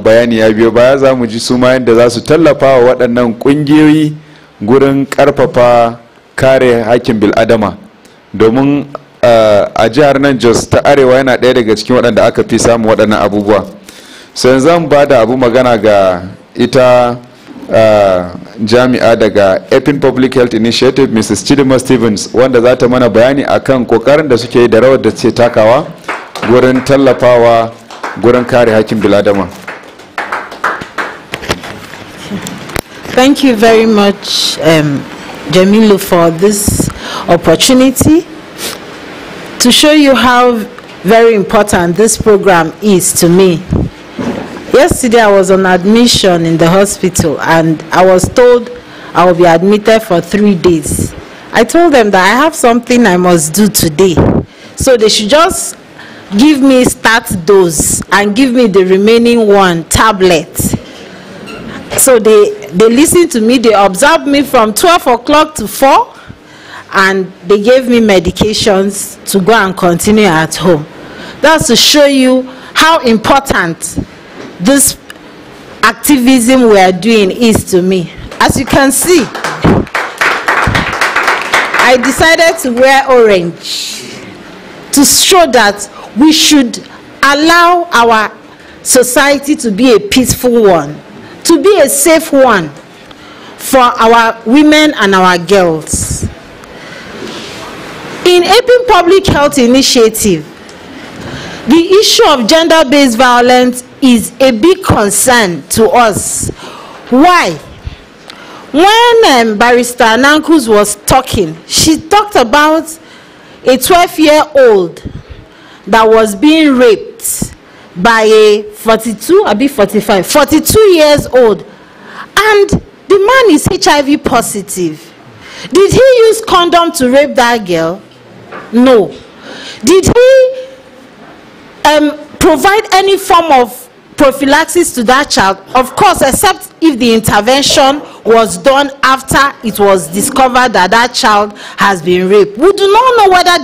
bayani ya biyo baya, za mu ji su ma yadda za su tallafa wa waɗannan ƙungiyoyi gurin ƙarfafa kare hakkin bil'adama, domin a jihar nan Jos ta Arewa yana ɗaya daga cikin waɗanda aka fi samun waɗannan abubuwa. So yanzu zan ba da abu magana ga ita jami'a daga Epin Public Health Initiative, Mrs. Chidima Stevens, wanda za ta mana bayani akan kokarin da suke yi da rawar da suke takawa gurin tallafawa gurin kare hakkin biladama. Thank you very much, Jamilu, for this opportunity to show you how very important this program is to me. Yesterday I was on admission in the hospital and I was told I will be admitted for 3 days. I told them that I have something I must do today, so they should just give me start dose and give me the remaining one tablet. So they listened to me, they observed me from 12 o'clock to 4, and they gave me medications to go and continue at home. That's to show you how important this activism we are doing is to me. As you can see, I decided to wear orange to show that we should allow our society to be a peaceful one, to be a safe one for our women and our girls. In Epin Public Health Initiative, the issue of gender-based violence is a big concern to us. Why? When Barrister Nankus was talking, she talked about a 12-year-old that was being raped by a 42 years old, and the man is HIV positive. Did he use condom to rape that girl? No. Did he provide any form of prophylaxis to that child? Of course, except if the intervention was done after it was discovered that that child has been raped. We do not know whether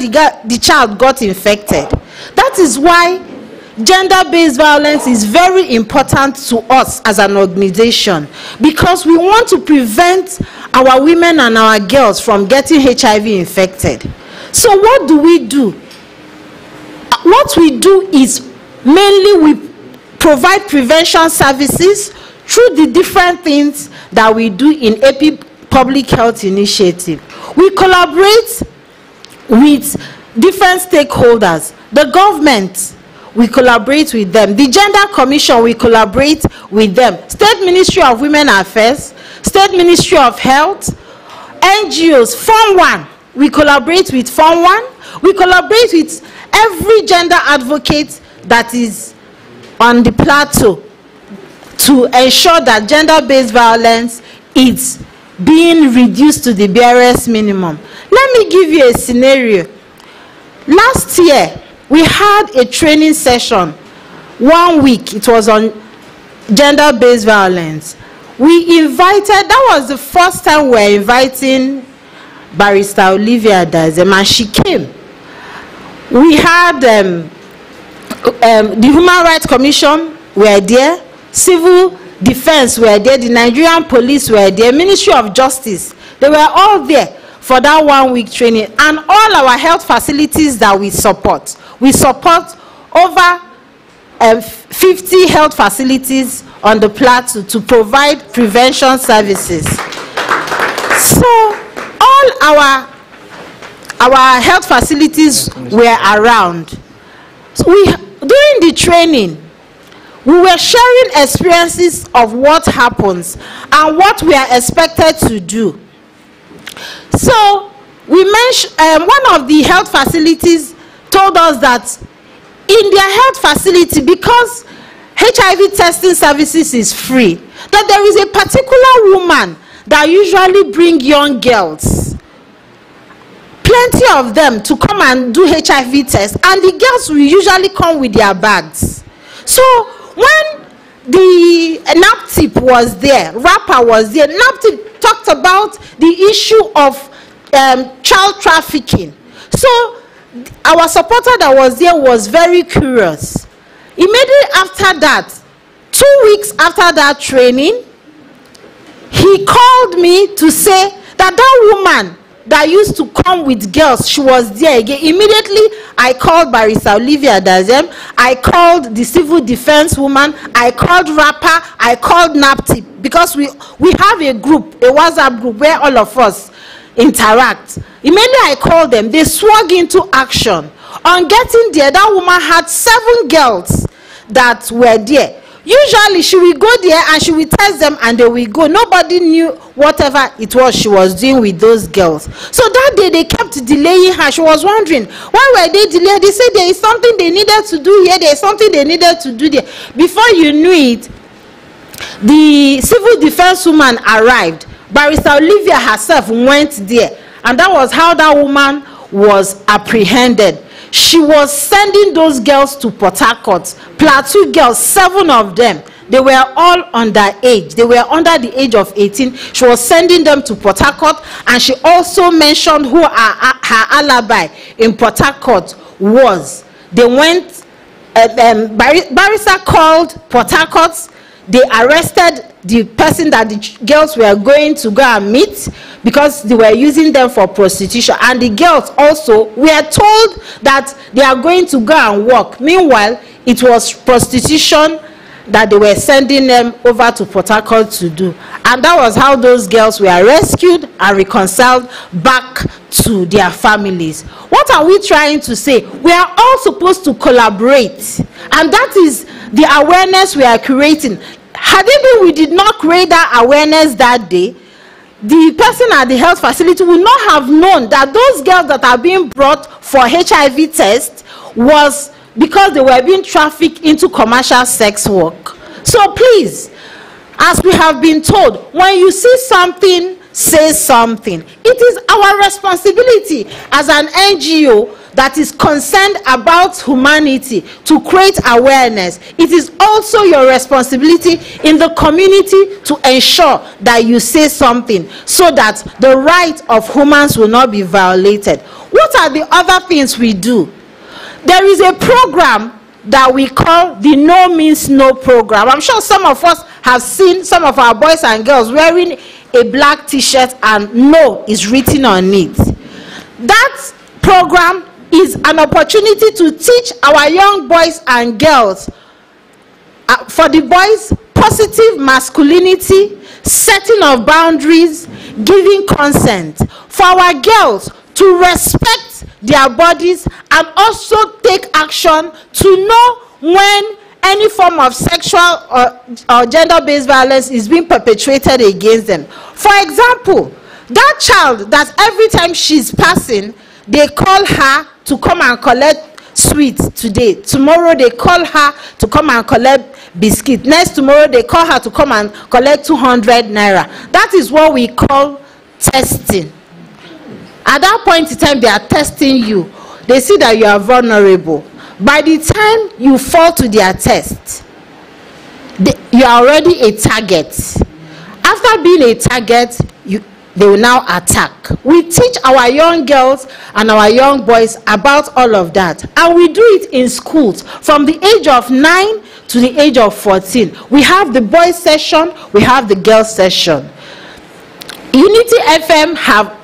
the child got infected. That is why gender-based violence is very important to us as an organization, because we want to prevent our women and our girls from getting HIV infected. So what do? What we do is mainly we provide prevention services through the different things that we do in Epin Public Health Initiative. We collaborate with different stakeholders. The government, we collaborate with them. The Gender Commission, we collaborate with them. State Ministry of Women Affairs, State Ministry of Health, NGOs, Form 1, we collaborate with Form 1. We collaborate with every gender advocate that is on the plateau to ensure that gender-based violence is being reduced to the barest minimum. Let me give you a scenario. Last year, we had a training session, 1 week. It was on gender-based violence. We invited, that was the first time we were inviting Barrister Olivia Dazem, and she came. We had the Human Rights Commission were there, Civil Defense were there, the Nigerian Police were there, Ministry of Justice. They were all there for that 1 week training, and all our health facilities that we support. We support over 50 health facilities on the plateau to provide prevention services. So all our health facilities were around. So during the training, we were sharing experiences of what happens and what we are expected to do. So we one of the health facilities told us that in their health facility, because HIV testing services is free, that there is a particular woman that usually bring young girls, plenty of them, to come and do HIV tests, and the girls will usually come with their bags. So when the NAPTIP was there, rapper was there, NAPTIP talked about the issue of child trafficking. So our supporter that was there was very curious. Immediately after that, 2 weeks after that training, he called me to say that that woman that used to come with girls, she was there again. Immediately, I called Barrister Olivia Dazem, I called the civil defense woman, I called rapper, I called NAPTIP, because we have a group, a WhatsApp group where all of us interact. Immediately I called them, they swung into action. On getting there, that woman had 7 girls that were there. Usually she will go there and she will test them and they will go. Nobody knew whatever it was she was doing with those girls. So that day they kept delaying her. She was wondering, why were they delayed? They said there is something they needed to do here, there is something they needed to do there. Before you knew it, the civil defense woman arrived. Barrister Olivia herself went there, and that was how that woman was apprehended. She was sending those girls to Port Harcourt. Plateau girls, 7 of them. They were all underage. They were under the age of 18. She was sending them to Port Harcourt, and she also mentioned who her alibi in Port Harcourt was. They went, Barrister called Port Harcourt. They arrested the person that the girls were going to go and meet, because they were using them for prostitution. And the girls also were told that they are going to go and work. Meanwhile, it was prostitution that they were sending them over to Port Harcourt to do. And that was how those girls were rescued and reconciled back to their families. What are we trying to say? We are all supposed to collaborate, and that is the awareness we are creating. Had it been we did not create that awareness that day, the person at the health facility would not have known that those girls that are being brought for HIV tests was because they were being trafficked into commercial sex work. So please, as we have been told, when you see something, say something. It is our responsibility as an NGO that is concerned about humanity to create awareness. It is also your responsibility in the community to ensure that you say something so that the right of humans will not be violated. What are the other things we do? There is a program that we call the No Means No program. I'm sure some of us have seen some of our boys and girls wearing a black t-shirt and No is written on it. That program is an opportunity to teach our young boys and girls, for the boys, positive masculinity, setting of boundaries, giving consent. For our girls, to respect their bodies and also take action to know when any form of sexual or gender-based violence is being perpetrated against them. For example, that child that every time she's passing, they call her to come and collect sweets today. Tomorrow they call her to come and collect biscuit. Next tomorrow they call her to come and collect 200 naira. That is what we call testing. At that point in time, they are testing you. They see that you are vulnerable. By the time you fall to their test, you are already a target. After being a target, they will now attack. We teach our young girls and our young boys about all of that. And we do it in schools from the age of 9 to the age of 14. We have the boys session, we have the girls session. Unity FM have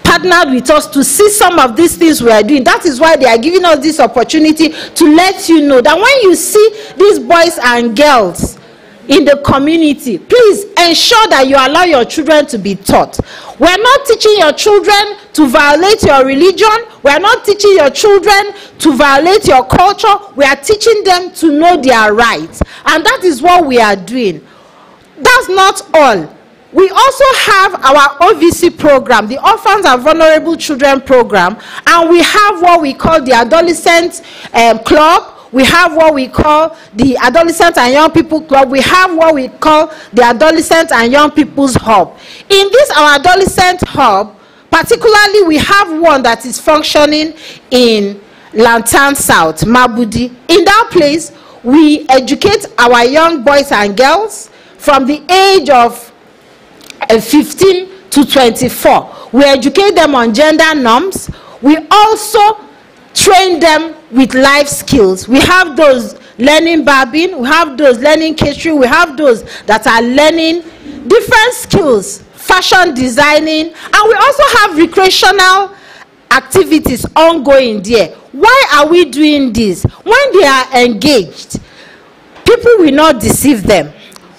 partnered with us to see some of these things we are doing. That is why they are giving us this opportunity to let you know that when you see these boys and girls in the community, please ensure that you allow your children to be taught. We are not teaching your children to violate your religion. We are not teaching your children to violate your culture. We are teaching them to know their rights. And that is what we are doing. That's not all. We also have our OVC program, the Orphans and Vulnerable Children program, and we have what we call the Adolescent Club. We have what we call the Adolescent and Young People Club. We have what we call the Adolescent and Young People's Hub. In this, our Adolescent Hub, particularly, we have one that is functioning in Lantan South, Mabudi. In that place, we educate our young boys and girls from the age of 15 to 24. We educate them on gender norms. We also train them with life skills. We have those learning barbing, we have those learning catering, we have those that are learning different skills, fashion designing, and we also have recreational activities ongoing there. Why are we doing this? When they are engaged, people will not deceive them.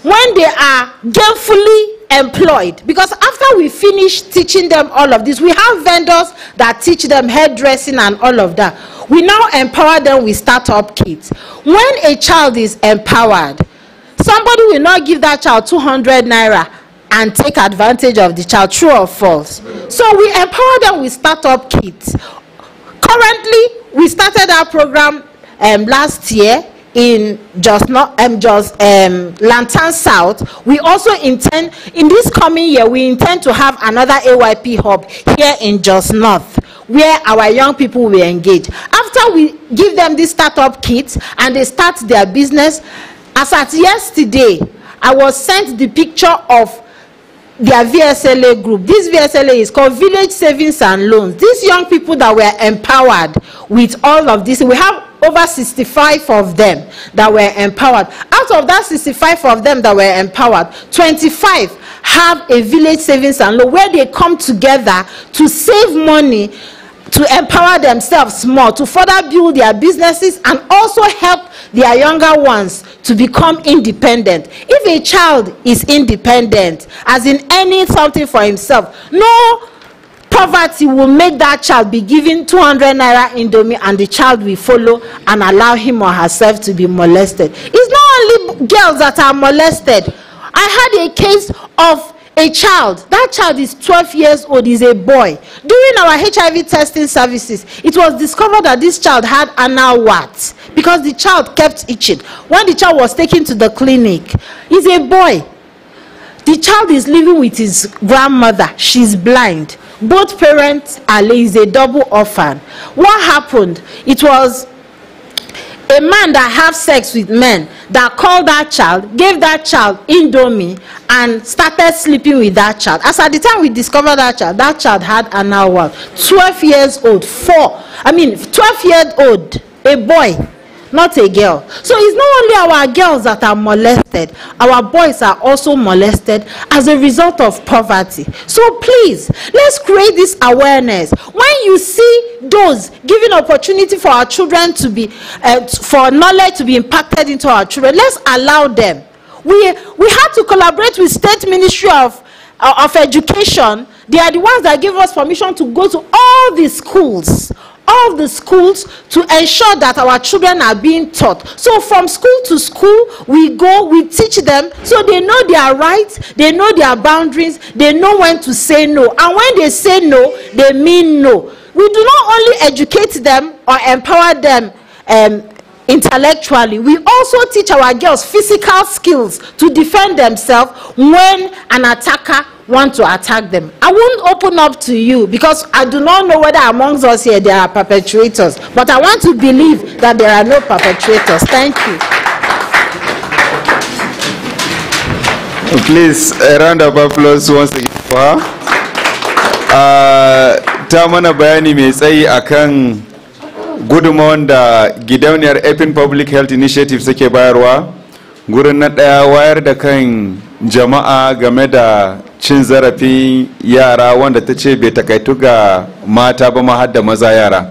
When they are gainfully employed, because after we finish teaching them all of this, we have vendors that teach them hairdressing and all of that. We now empower them with startup kits. When a child is empowered, somebody will not give that child 200 naira and take advantage of the child, true or false. So we empower them with startup kits. Currently, we started our program last year in Lantan South. We also intend, in this coming year, we intend to have another AYP hub here in Jos North, where our young people will engage. After we give them this startup kit and they start their business, as at yesterday, I was sent the picture of their VSLA group. This VSLA is called Village Savings and Loans. These young people that were empowered with all of this, we have over 65 of them that were empowered. Out of that 65 of them that were empowered, 25 have a village savings and loan where they come together to save money, to empower themselves more, to further build their businesses and also help their younger ones to become independent. If a child is independent, as in earning something for himself, no poverty will make that child be given 200 naira indomie and the child will follow and allow him or herself to be molested. It's not only girls that are molested. I had a case of a child. That child is 12 years old, is a boy. During our HIV testing services, it was discovered that this child had anal warts because the child kept itching. When the child was taken to the clinic, he's a boy. The child is living with his grandmother. She's blind. Both parents are lazy, a double orphan. What happened? It was a man that have sex with men that called that child, gave that child indomie, and started sleeping with that child. As at the time we discovered that child had an hour, 12 years old, 12-year-old, a boy, not a girl. So it's not only our girls that are molested, our boys are also molested as a result of poverty. So please, let's create this awareness. When you see those giving opportunity for our children to be, for knowledge to be impacted into our children, let's allow them. We had to collaborate with State Ministry of Education. They are the ones that give us permission to go to all the schools to ensure that our children are being taught. So from school to school, we go, we teach them so they know their rights, they know their boundaries, they know when to say no. And when they say no, they mean no. We do not only educate them or empower them intellectually, we also teach our girls physical skills to defend themselves when an attacker wants to attack them. I won't open up to you because I do not know whether amongst us here there are perpetrators, but I want to believe that there are no perpetrators. Thank you. Please, a round of applause once again for her. Ta mana bayani mai tsayi akan gudunmawar da gidauniyar Epin Public Health Initiative suke bayarwa gurin na daya wayar da kan jama'a game da cin zarafin yara wanda ta ce bai takaitu ga mata ba ma har da maza yara.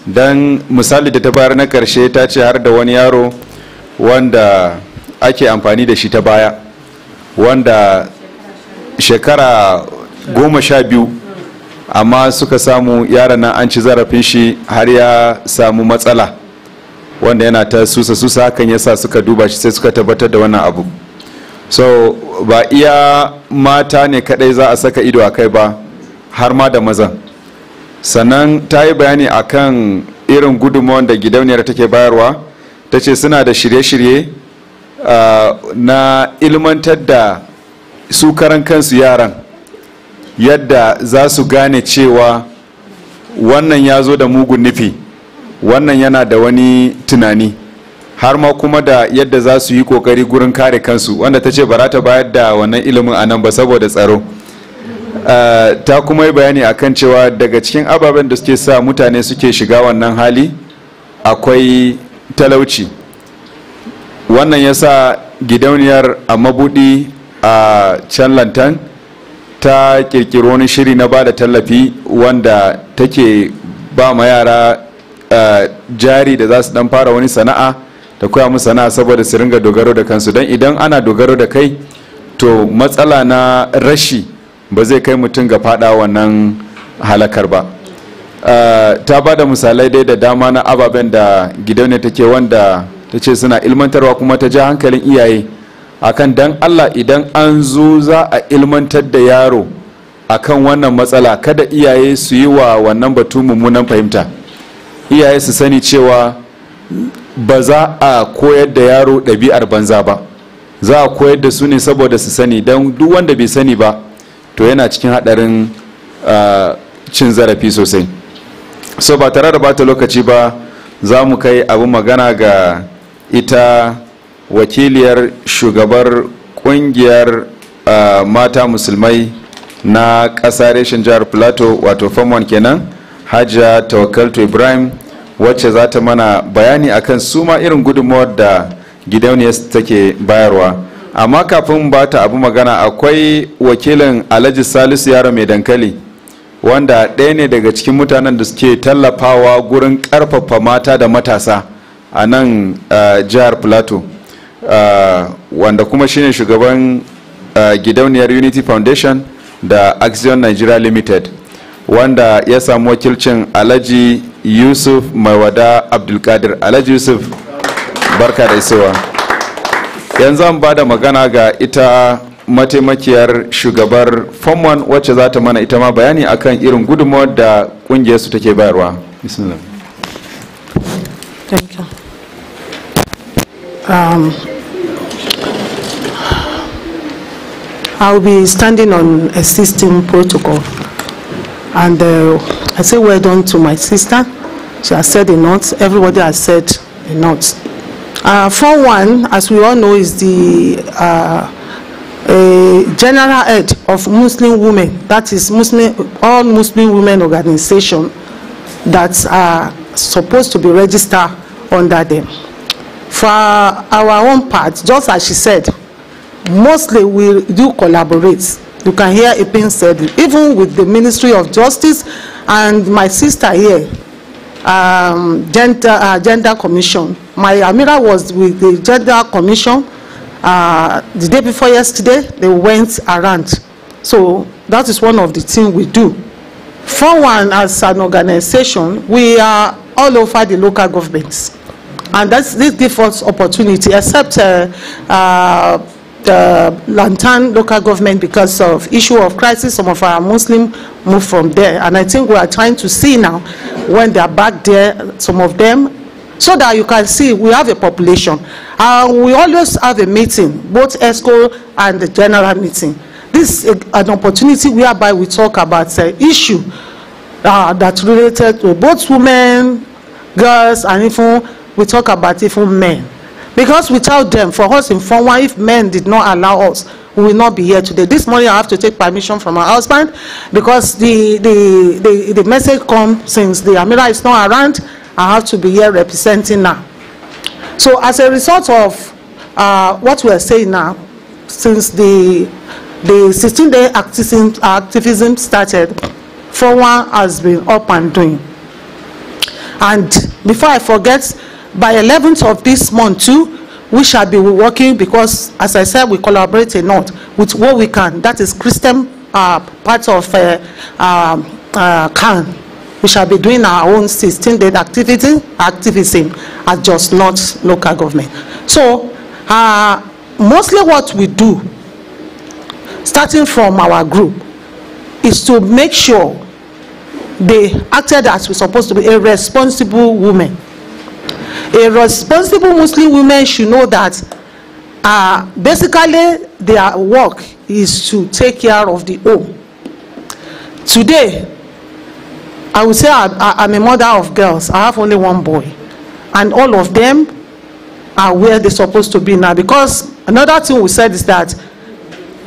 Dan misali da ta bayar na karshe ta ce har da wani yaro wanda ake amfani da shi ta baya wanda shekara 12 amma suka samu yaran nan an ci zarafin shi har ya samu matsala wanda yana ta susa hakan yasa suka duba shi sai suka tabbatar da wannan abu. so ba iya mata ne kadai za a saka ido a kai ba, har ma da mazan. Sannan ta yi bayani akan irin gudunmawar da gidauniyar take bayarwa. Ta ce suna da shirye-shirye na ilmantar da su karan kansu yaran yadda za su gane cewa wannan ya zo da mugun nufi, wannan yana da wani tunani, har ma kuma da yadda za su yi kokari gurin kare kansu, wanda ta ce ba za ta bayar da wannan ilimin a nan ba saboda tsaro. Ta kuma yi bayani akan cewa daga cikin ababen da suke sa mutane suke shiga wannan hali akwai talauci. Wannan ya sa gidauniyar a mabudi a can lantan ta kirkiro wani shiri na ba da tallafi wanda take ba ma yara jari da za su dan fara wani sana'a, da koya musu sana'a saboda su ringa dogaro da kansu. Don idan ana dogaro da kai, to matsala na rashi ba zai kai mutum ga fada wannan halakar ba. Ta ba da misalai dai da dama na ababen da gidauniyar take, wanda ta ce suna ilmantarwa, kuma ta ja hankalin iyaye akan dan Allah idan an zo za a ilmantar da yaro akan wannan matsala, kada iyaye su yi wa wannan batu mummunan fahimta. Iyaye su sani cewa ba za a koyar da yaro ɗabi'ar banza ba, za a koyar da su ne saboda su sani, don duk wanda bai sani ba to yana cikin haɗarin cin zarafi sosai. So ba tare da bata lokaci ba, za mu kai abin magana ga ita wakiliyar shugabar kungiyar mata musulmai na ƙasa reshen jihar Plateau, wato Famon kenan, Hajiya Tawakkaltu Ibrahim, wacce za ta mana bayani akan su ma irin gudunmawar da gidauniyar take bayarwa. Amma kafin ba ta abu magana, akwai wakilin Alhaji Salisu Yaro Mai Dankali, wanda ɗaya ne daga cikin mutanen da suke tallafawa gurin ƙarfafa mata da matasa a nan jihar Plateau, wanda kuma shine shugaban gidauniyar Unity Foundation da Axion Nigeria Limited, wanda ya samu wakilcin Alhaji Yusuf Maiwada Abdulkadir. Alhaji Yusuf, barka da isowa. Yanzu an ba da magana ga ita mataimakiyar shugabar Form 1, wacce za ta mana ita ma bayani akan irin gudunmawar da kungiyarsu take bayarwa. Bismillah. Thank you. I'll be standing on a system protocol, and I say well done to my sister. She has said a lot. Everybody has said a lot. Form 1, as we all know, is the general head of Muslim women. That is all Muslim women organization that are supposed to be registered under them. For our own part, just as she said, mostly we do collaborate. You can hear it being said, even with the Ministry of Justice and my sister here, Gender Commission. My Amira was with the Gender Commission the day before yesterday. They went around. So that is one of the things we do. For one, as an organization, we are all over the local governments. And this gives us opportunity, except the Lantan local government, because of issue of crisis, some of our Muslims moved from there. And I think we are trying to see now, when they are back there, some of them, so that you can see we have a population. We always have a meeting, both ESCO and the general meeting. This is an opportunity whereby we talk about issue that related to both women, girls, and even we talk about even men. Because without them, for us in Form 1, if men did not allow us, we will not be here today. This morning I have to take permission from my husband, because the message comes since the Amira is not around. I have to be here representing now. So as a result of what we are saying now, since the 16-day activism started, Form 1 has been up and doing. And before I forget, by 11th of this month too, we shall be working, because as I said, we collaborate a lot with what we can. That is Christian part of CAN. We shall be doing our own 16-day activism as just not local government. So mostly what we do, starting from our group, is to make sure they acted as we're supposed to be, a responsible woman. A responsible Muslim woman should know that basically their work is to take care of the home. Today, I would say I'm a mother of girls. I have only one boy, and all of them are where they're supposed to be now. Because another thing we said is that,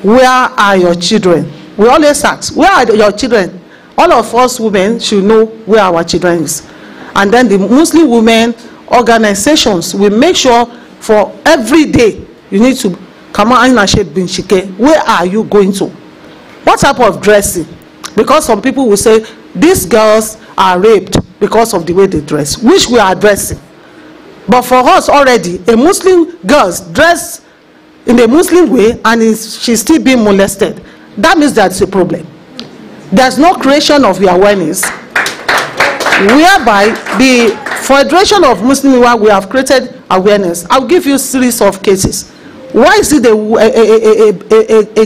where are your children? We always ask, where are your children? All of us women should know where our children is. And then the Muslim women organizations will make sure for every day you need to come on and shape bin shike. Where are you going to? What type of dressing? Because some people will say these girls are raped because of the way they dress, which we are addressing. But for us already, a Muslim girl dressed in a Muslim way and she's still being molested, that means that's a problem. There's no creation of the awareness, whereby the Federation of Muslim Women, we have created awareness. I'll give you a series of cases. Why is it a girl